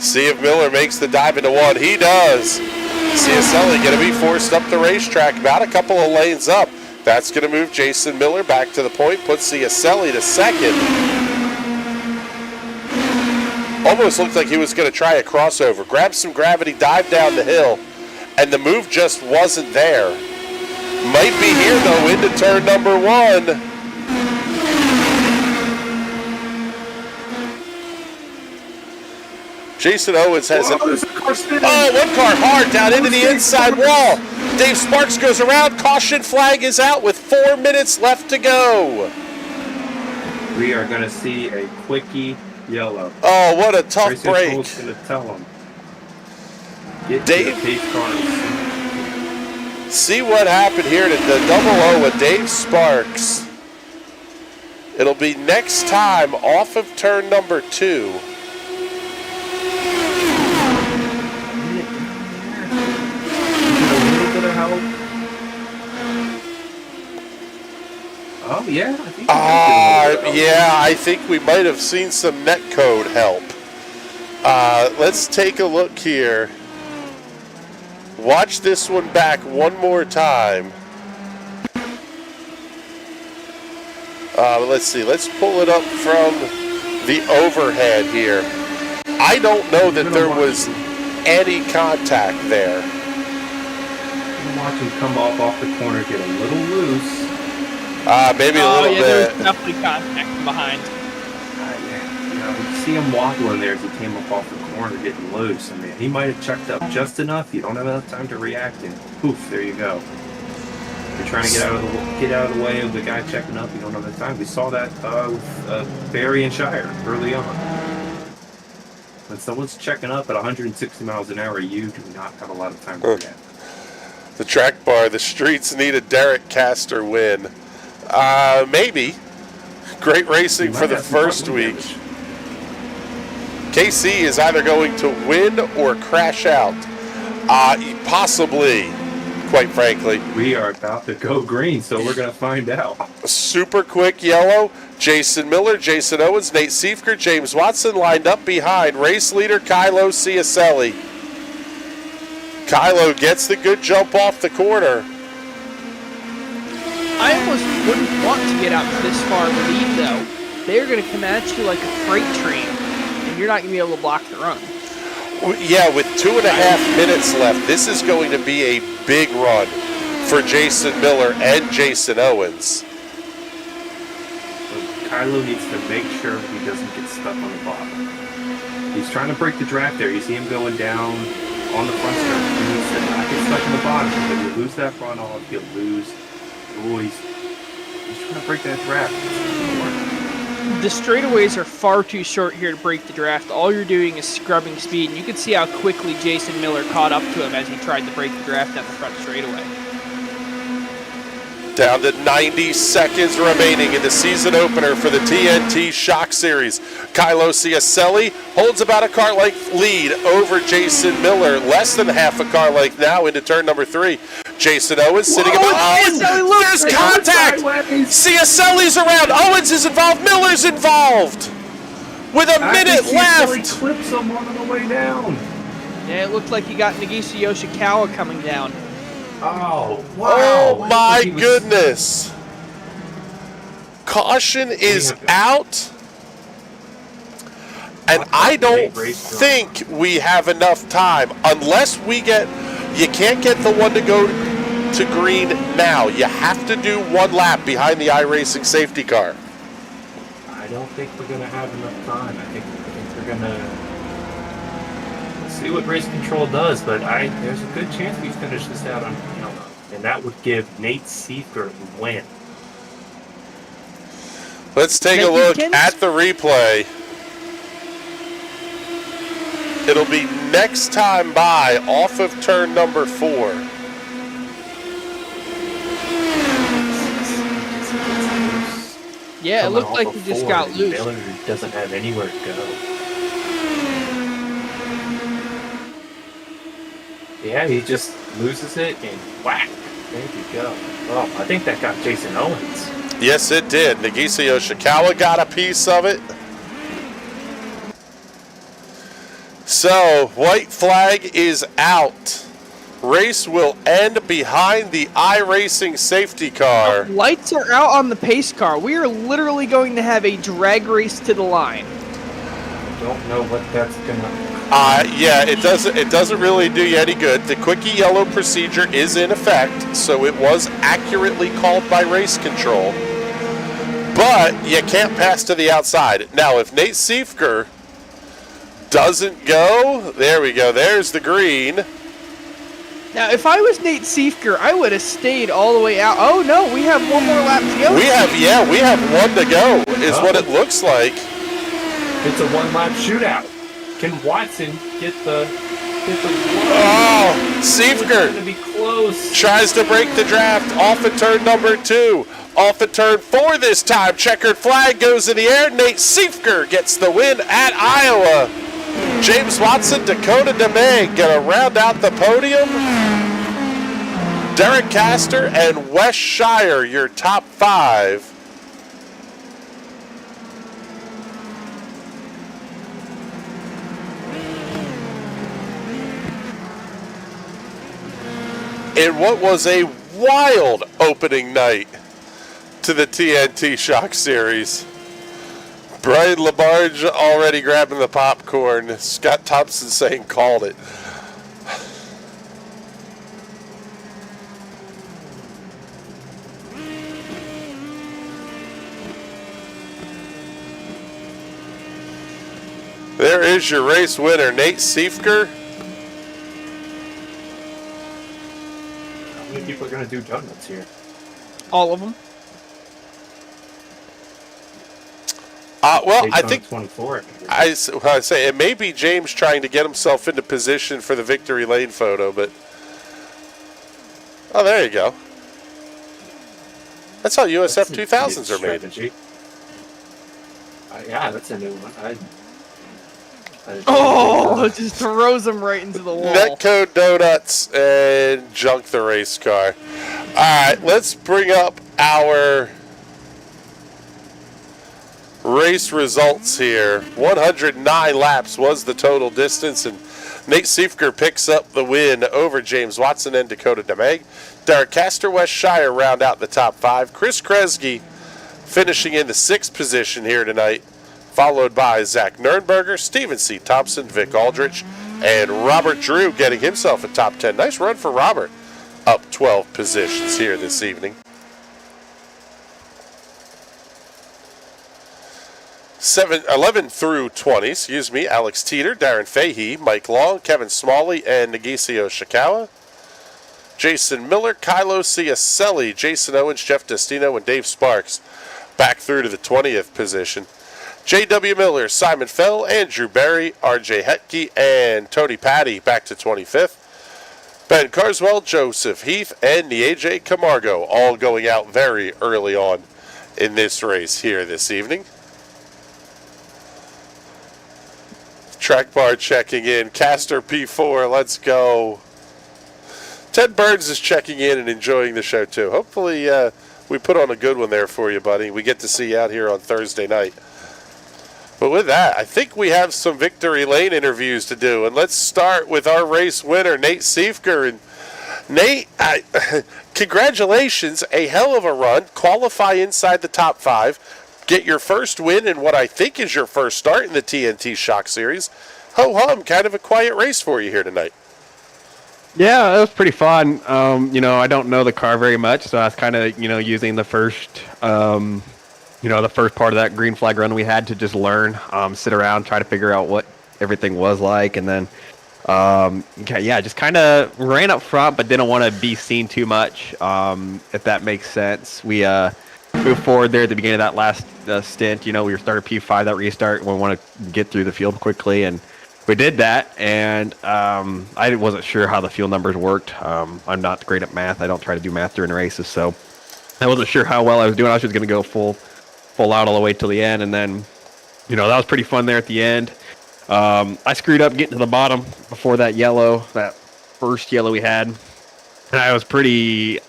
S4: See if Miller makes the dive into 1. He does. Ciacelli going to be forced up the racetrack, about a couple of lanes up. That's going to move Jason Miller back to the point, put Ciacelli to second. Almost looked like he was going to try a crossover. Grab some gravity, dive down the hill, and the move just wasn't there. Might be here, though, into turn number 1. Jason Owens has one car hard down into the inside wall. Dave Sparks goes around. Caution flag is out with 4 minutes left to go.
S3: We are going to see a quickie yellow.
S4: Oh, what a tough break.
S3: Going to tell him. Get
S4: Dave,
S3: to the pace cars.
S4: See what happened here to the double O with Dave Sparks. It'll be next time off of turn number 2.
S3: Oh, yeah.
S4: I think we might have seen some netcode help. Let's take a look here. Watch this one back one more time. Let's see. Let's pull it up from the overhead here. I don't know that there was any contact there.
S3: Watch him come off the corner, get a little loose.
S4: Maybe a little bit.
S5: There was definitely contact from behind.
S3: You know, you see him wobble in there as he came off the corner getting loose. I mean, he might have checked up just enough. You don't have enough time to react, and poof, there you go. You're trying to get out of the way of the guy checking up. You don't have enough time. We saw that with Barry and Shire early on. When someone's checking up at 160 miles an hour, you do not have a lot of time to react.
S4: The track bar, the streets need a Derek Caster win. Maybe. Great racing for the first week. KC is either going to win or crash out. Possibly, quite frankly.
S3: We are about to go green, so we're going to find out.
S4: Super quick yellow. Jason Miller, Jason Owens, Nate Siefker, James Watson lined up behind. Race leader Kylo Ciacelli. Kylo gets the good jump off the corner.
S5: I almost wouldn't want to get out this far of a lead, though. They're going to come at you like a freight train, and you're not going to be able to block the run.
S4: Yeah, with 2.5 minutes left, this is going to be a big run for Jason Miller and Jason Owens.
S3: Kylo needs to make sure he doesn't get stuck on the bottom. He's trying to break the draft there. You see him going down on the front stretch. He needs to not get stuck on the bottom. If you lose that front off, you'll lose. Oh, he's trying to break that draft.
S5: The straightaways are far too short here to break the draft. All you're doing is scrubbing speed, and you can see how quickly Jason Miller caught up to him as he tried to break the draft down the front straightaway.
S4: Down to 90 seconds remaining in the season opener for the TNT Shock Series. Kylo Ciacelli holds about a car length lead over Jason Miller. Less than half a car length now into turn number 3. Jason Owens sitting about. Oh, there's contact! Ciacelli's around. Owens is involved. Miller's involved. With a minute left.
S3: Clips someone on the way down.
S5: Yeah, it looked like you got Nagisa Yoshikawa coming down.
S3: Oh, wow.
S4: Oh, my goodness. Caution is out. And I don't think we have enough time. Unless we get... You can't get the one to go to green now. You have to do one lap behind the iRacing safety car.
S3: I don't think we're going to have enough time. I think we're going to... see what race control does, but there's a good chance we finish this out on Yellow, and that would give Nate Siefker the win.
S4: Let's take a look at the replay. It'll be next time by off of turn number 4.
S5: Yeah, it looked like he just got loose.
S3: Miller doesn't have anywhere to go. Yeah, he just loses it and whack. There you go. Oh, I think that got Jason Owens.
S4: Yes, it did. Nagisa Yoshikawa got a piece of it. So, white flag is out. Race will end behind the iRacing safety car.
S5: The lights are out on the pace car. We are literally going to have a drag race to the line.
S3: I don't know what that's gonna...
S4: Yeah, it doesn't really do you any good. The quickie yellow procedure is in effect, so it was accurately called by race control. But you can't pass to the outside. Now, if Nate Siefker doesn't go, there we go. There's the green.
S5: Now, if I was Nate Siefker, I would have stayed all the way out. Oh no, we have one more lap to go.
S4: We have one to go. Is what it looks like.
S3: It's a one-lap shootout. Can Watson get the
S4: Oh, Siefker
S3: gonna be close.
S4: Tries to break the draft off at turn number 2. Off at turn 4 this time. Checkered flag goes in the air. Nate Siefker gets the win at Iowa. James Watson, Dakota DeMay gonna round out the podium. Derek Caster and Wes Shire, your top 5. In what was a wild opening night to the TNT Shock Series. Brian Labarge already grabbing the popcorn. Scott Thompson saying called it. There is your race winner, Nate Siefker.
S3: How many people are going to do donuts here?
S5: All of them.
S4: Well, I think
S3: 24.
S4: I say it may be James trying to get himself into position for the victory lane photo, but Oh, there you go. That's how USF 2000s are made.
S3: Strategy. Yeah, that's a new one.
S5: Oh, it just throws them right into the wall.
S4: Netcode Donuts and junk the race car. All right, let's bring up our race results here. 109 laps was the total distance, and Nate Siefker picks up the win over James Watson and Dakota DeMeg. Derek Castor, West Shire round out the top 5. Chris Kresge finishing in the 6th position here tonight, followed by Zach Nurnberger, Steven C. Thompson, Vic Aldrich, and Robert Drew getting himself a top 10. Nice run for Robert, up 12 positions here this evening. 11 through 20, Alex Teeter, Darren Fahey, Mike Long, Kevin Smalley, and Nagisio Shikawa. Jason Miller, Kylo Ciacelli, Jason Owens, Jeff Destino, and Dave Sparks back through to the 20th position. J.W. Miller, Simon Fell, Andrew Barry, R.J. Hetke, and Tony Patty back to 25th. Ben Carswell, Joseph Heath, and Nieje Camargo all going out very early on in this race here this evening. Track bar checking in. Castor P4, let's go. Ted Burns is checking in and enjoying the show too. Hopefully we put on a good one there for you, buddy. We get to see you out here on Thursday night. But with that, I think we have some Victory Lane interviews to do. And let's start with our race winner, Nate Siefker. And Nate, congratulations. A hell of a run. Qualify inside the top 5. Get your first win in what I think is your first start in the TNT Shock Series. Ho-hum, kind of a quiet race for you here tonight.
S6: Yeah, it was pretty fun. I don't know the car very much, so I was kind of, using the first, the first part of that green flag run we had to just learn, sit around, try to figure out what everything was like, and then, just kind of ran up front, but didn't want to be seen too much, if that makes sense. We moved forward there at the beginning of that last stint. We were started P5, that restart. We want to get through the field quickly, and we did that, and I wasn't sure how the fuel numbers worked. I'm not great at math. I don't try to do math during races, so I wasn't sure how well I was doing. I was just going to go full out all the way till the end, and then, that was pretty fun there at the end. I screwed up getting to the bottom before that first yellow we had, and I was pretty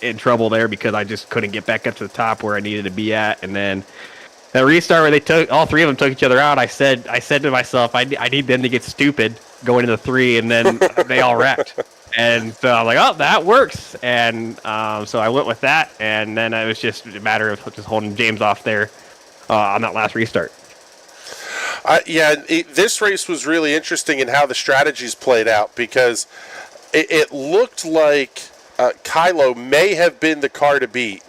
S6: in trouble there because I just couldn't get back up to the top where I needed to be at, and then that restart where all three of them took each other out, I said to myself, I need them to get stupid going into 3, and then they all wrecked. And so I'm like, oh, that works. And so I went with that, and then it was just a matter of just holding James off there on that last restart.
S4: This race was really interesting in how the strategies played out, because it looked like Kylo may have been the car to beat.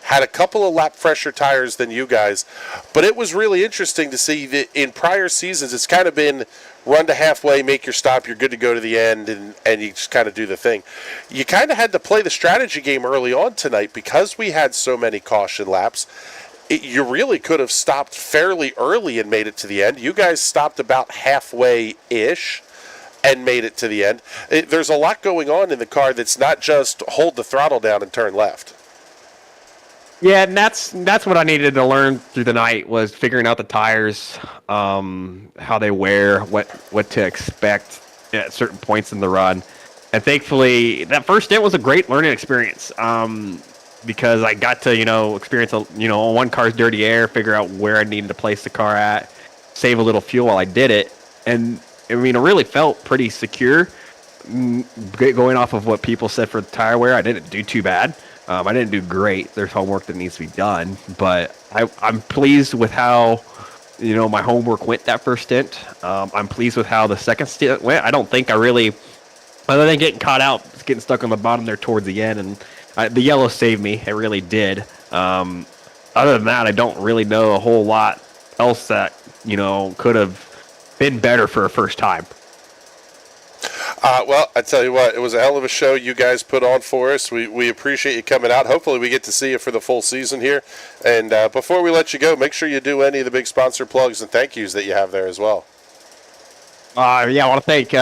S4: Had a couple of lap fresher tires than you guys, but it was really interesting to see that in prior seasons it's kind of been run to halfway, make your stop, you're good to go to the end, and you just kind of do the thing. You kind of had to play the strategy game early on tonight because we had so many caution laps. You really could have stopped fairly early and made it to the end. You guys stopped about halfway-ish and made it to the end. There's a lot going on in the car that's not just hold the throttle down and turn left.
S6: Yeah, and that's what I needed to learn through the night, was figuring out the tires, how they wear, what to expect at certain points in the run. And thankfully, that first stint was a great learning experience, because I got to, experience, one car's dirty air, figure out where I needed to place the car at, save a little fuel while I did it. And, it really felt pretty secure. Going off of what people said for the tire wear, I didn't do too bad. I didn't do great. There's homework that needs to be done, but I'm pleased with how, my homework went that first stint. I'm pleased with how the second stint went. I don't think I really, other than getting caught out, getting stuck on the bottom there towards the end, and the yellow saved me. It really did. Other than that, I don't really know a whole lot else that, could have been better for a first time.
S4: Well, I tell you what, it was a hell of a show you guys put on for us. We appreciate you coming out. Hopefully we get to see you for the full season here. And before we let you go, make sure you do any of the big sponsor plugs and thank yous that you have there as well.
S6: Yeah, I want to thank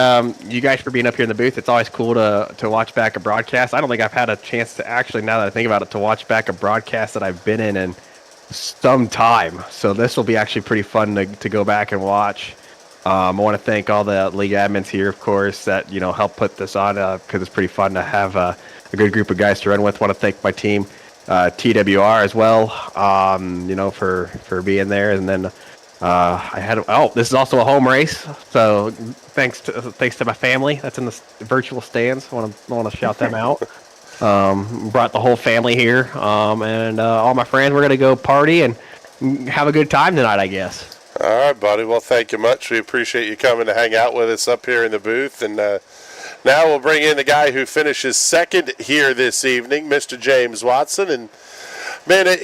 S6: you guys for being up here in the booth. It's always cool to watch back a broadcast. I don't think I've had a chance to actually, now that I think about it, to watch back a broadcast that I've been in some time. So this will be actually pretty fun to go back and watch. I want to thank all the league admins here, of course, that help put this on because it's pretty fun to have a good group of guys to run with. Want to thank my team, TWR as well, for being there. And then this is also a home race, so thanks to my family that's in the virtual stands. I want to shout them out. Brought the whole family here, and all my friends. We're gonna go party and have a good time tonight, I guess.
S4: All right, buddy. Well, thank you much. We appreciate you coming to hang out with us up here in the booth. And now we'll bring in the guy who finishes second here this evening, Mr. James Watson. And man,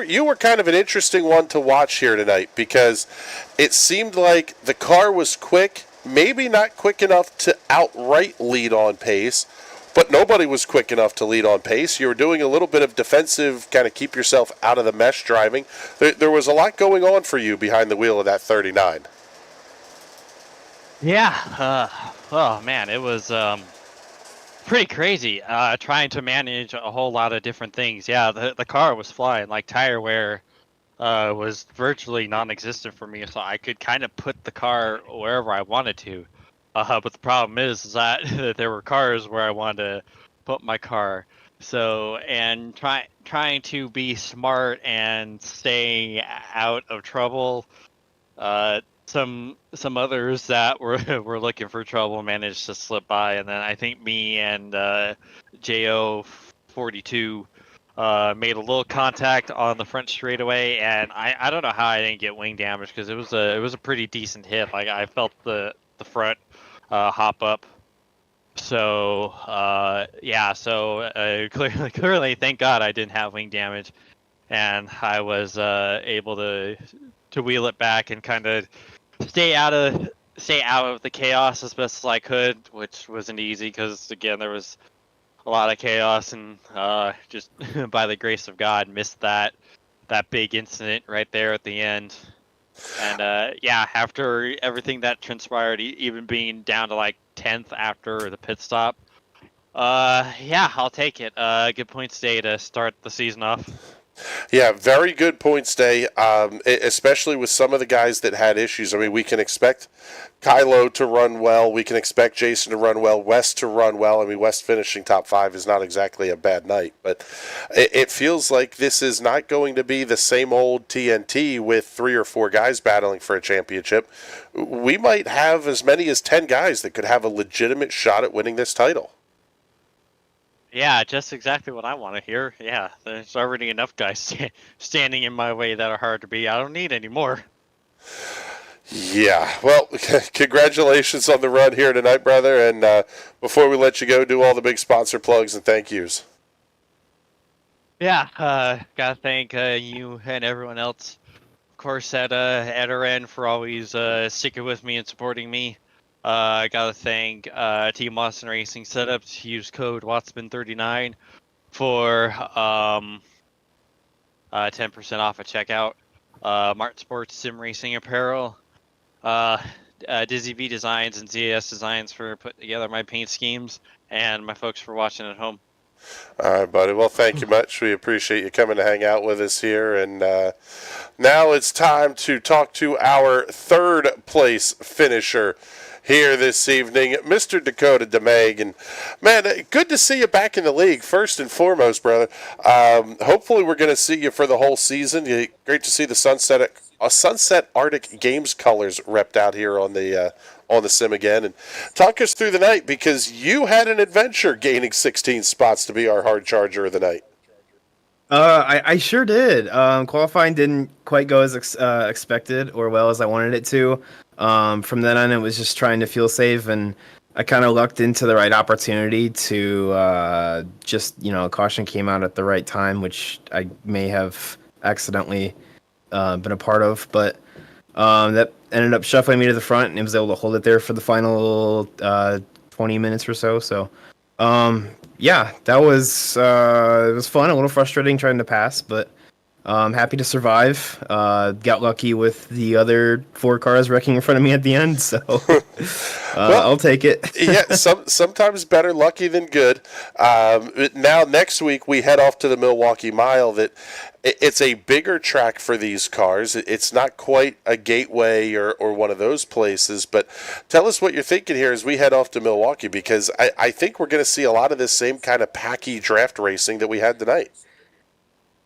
S4: you were kind of an interesting one to watch here tonight because it seemed like the car was quick, maybe not quick enough to outright lead on pace, but nobody was quick enough to lead on pace. You were doing a little bit of defensive, kind of keep yourself out of the mesh driving. There was a lot going on for you behind the wheel of that 39.
S7: Yeah. Oh, man, it was pretty crazy trying to manage a whole lot of different things. Yeah, the car was flying. Like, tire wear was virtually non-existent for me, so I could kind of put the car wherever I wanted to. But the problem is that there were cars where I wanted to put my car. So, and trying to be smart and staying out of trouble. Some others that were looking for trouble managed to slip by, and then I think me and JO42 made a little contact on the front straightaway, and I don't know how I didn't get wing damage because it was a pretty decent hit. Like I felt the front hop up. So clearly, thank God I didn't have wing damage, and I was able to wheel it back and kind of stay out of the chaos as best as I could, which wasn't easy because again there was a lot of chaos, and just by the grace of God missed that big incident right there at the end. And after everything that transpired, even being down to like 10th after the pit stop, I'll take it. Good points day to start the season off.
S4: Yeah, very good points day, especially with some of the guys that had issues. I mean, we can expect Kylo to run well. We can expect Jason to run well, West to run well. I mean, West finishing top 5 is not exactly a bad night, but it feels like this is not going to be the same old TNT with 3 or 4 guys battling for a championship. We might have as many as 10 guys that could have a legitimate shot at winning this title.
S7: Yeah, just exactly what I want to hear. Yeah, there's already enough guys standing in my way that are hard to beat. I don't need any more.
S4: Yeah, well, congratulations on the run here tonight, brother. And before we let you go, do all the big sponsor plugs and thank yous.
S7: Yeah, gotta thank you and everyone else, of course, at our end for always sticking with me and supporting me. I gotta thank Team Austin Racing Setups. Use code Wattsman39 for 10% off at checkout. Martin Sports Sim Racing Apparel, Dizzy V Designs and ZAS Designs for putting together my paint schemes, and my folks for watching at home.
S4: All right, buddy. Well, thank you much. We appreciate you coming to hang out with us here. And now it's time to talk to our third place finisher here this evening, Mr. Dakota DeMag. And man, good to see you back in the league, first and foremost, brother. Hopefully we're going to see you for the whole season. Great to see the Sunset Arctic Games colors repped out here on the sim again. And talk us through the night, because you had an adventure gaining 16 spots to be our hard charger of the night.
S8: I sure did. Qualifying didn't quite go as expected or well as I wanted it to. From then on, it was just trying to feel safe, and I kind of lucked into the right opportunity to caution came out at the right time, which I may have accidentally been a part of, but that ended up shuffling me to the front, and I was able to hold it there for the final 20 minutes or so. So, that was it was fun, a little frustrating trying to pass, but Happy to survive. Got lucky with the other 4 cars wrecking in front of me at the end, so I'll take it.
S4: Yeah, sometimes better lucky than good. Now, next week, we head off to the Milwaukee Mile. It's a bigger track for these cars. It's not quite a gateway or one of those places, but tell us what you're thinking here as we head off to Milwaukee, because I think we're going to see a lot of this same kind of packy draft racing that we had tonight.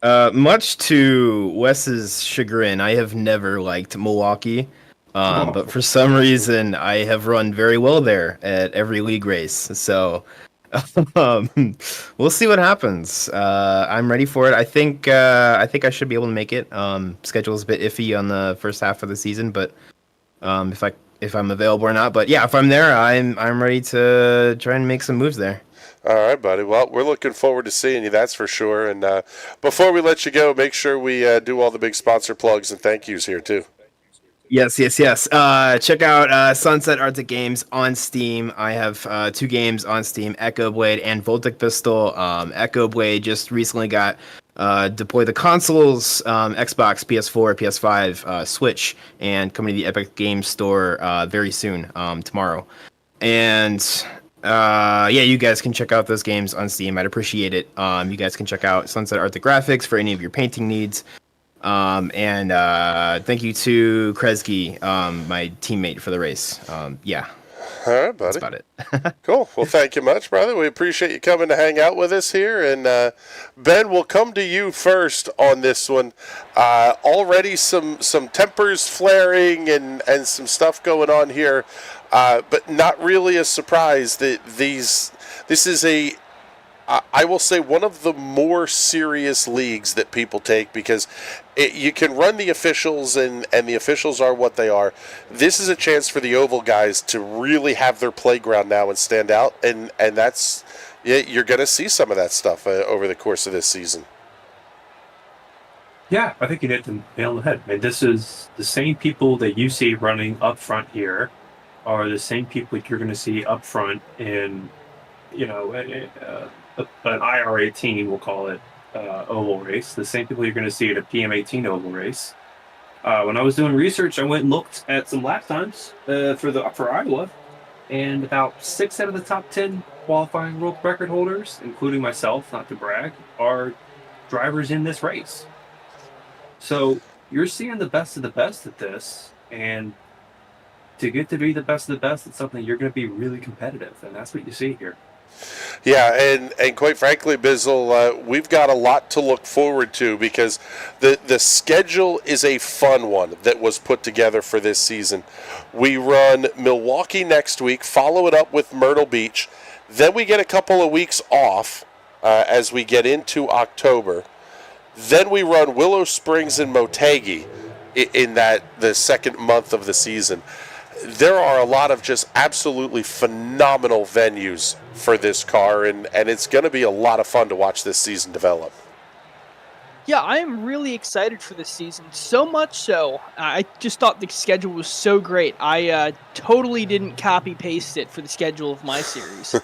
S8: Much to Wes's chagrin, I have never liked Milwaukee, but for some reason, I have run very well there at every league race. So we'll see what happens. I'm ready for it. I think I should be able to make it. Schedule's a bit iffy on the first half of the season, but if I'm available or not. But yeah, if I'm there, I'm ready to try and make some moves there.
S4: All right, buddy. Well, we're looking forward to seeing you, that's for sure. And before we let you go, make sure we do all the big sponsor plugs and thank yous here, too.
S8: Yes. Check out Sunset Arctic Games on Steam. I have 2 games on Steam, Echo Blade and Voltic Pistol. Echo Blade just recently got deployed the consoles, Xbox, PS4, PS5, Switch, and coming to the Epic Games Store very soon, tomorrow. And you guys can check out those games on Steam. I'd appreciate it. You guys can check out Sunset Arctic Graphics for any of your painting needs. And thank you to Kresge, my teammate for the race.
S4: All right, buddy.
S8: That's about it.
S4: Cool. Well, thank you much, brother. We appreciate you coming to hang out with us here. And Ben, we'll come to you first on this one. Already some tempers flaring and some stuff going on here, but not really a surprise that this is I will say one of the more serious leagues that people take, because you can run the officials and the officials are what they are. This is a chance for the oval guys to really have their playground now and stand out, and that's you're going to see some of that stuff over the course of this season.
S3: Yeah, I think you hit the nail on the head. And this is the same people that you see running up front here are the same people you're going to see up front in, an IR18, we'll call it, oval race. The same people you're going to see at a PM18 oval race. When I was doing research, I went and looked at some lap times for Iowa, and about 6 out of the top 10 qualifying world record holders, including myself, not to brag, are drivers in this race. So you're seeing the best of the best at this, and to get to be the best of the best, it's something you're going to be really competitive, and that's what you see here.
S4: Yeah, and quite frankly, Bizzle, we've got a lot to look forward to, because the schedule is a fun one that was put together for this season. We run Milwaukee next week, follow it up with Myrtle Beach, then we get a couple of weeks off as we get into October. Then we run Willow Springs and Motegi in the second month of the season. There are a lot of just absolutely phenomenal venues for this car, and it's going to be a lot of fun to watch this season develop.
S5: Yeah, I am really excited for this season. So much so, I just thought the schedule was so great. I totally didn't copy-paste it for the schedule of my series.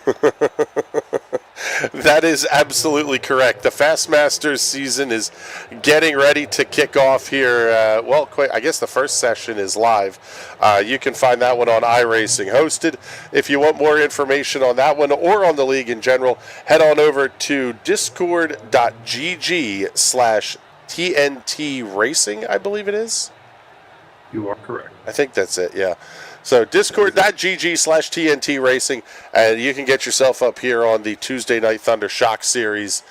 S4: That is absolutely correct. The Fastmasters season is getting ready to kick off here. I guess the first session is live. You can find that one on iRacing hosted. If you want more information on that one or on the league in general, head on over to discord.gg/TNT Racing, I believe it is.
S3: You are correct.
S4: I think that's it, yeah. So discord.gg/TNT Racing, and you can get yourself up here on the Tuesday Night Thunder Shock Series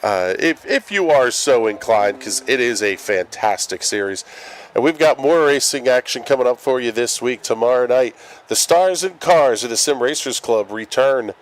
S4: if you are so inclined, because it is a fantastic series. And we've got more racing action coming up for you this week. Tomorrow night, the Stars and Cars of the Sim Racers Club return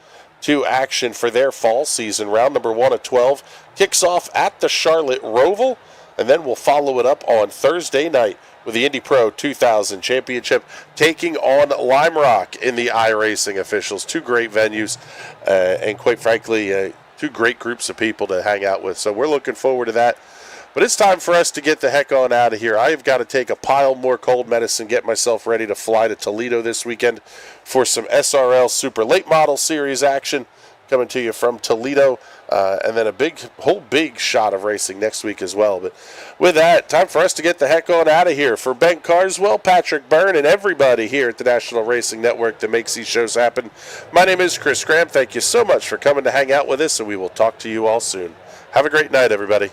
S4: to action for their fall season. Round number 1 of 12 kicks off at the Charlotte Roval, and then we'll follow it up on Thursday night with the Indy Pro 2000 Championship taking on Lime Rock in the iRacing officials. 2 great venues, and quite frankly, 2 great groups of people to hang out with. So we're looking forward to that. But it's time for us to get the heck on out of here. I have got to take a pile more cold medicine, get myself ready to fly to Toledo this weekend for some SRL Super Late Model Series action. coming to you from Toledo, and then a whole big shot of racing next week as well. But with that, time for us to get the heck on out of here. For Ben Carswell, Patrick Byrne, and everybody here at the National Racing Network that makes these shows happen, my name is Chris Graham. Thank you so much for coming to hang out with us, and we will talk to you all soon. Have a great night, everybody.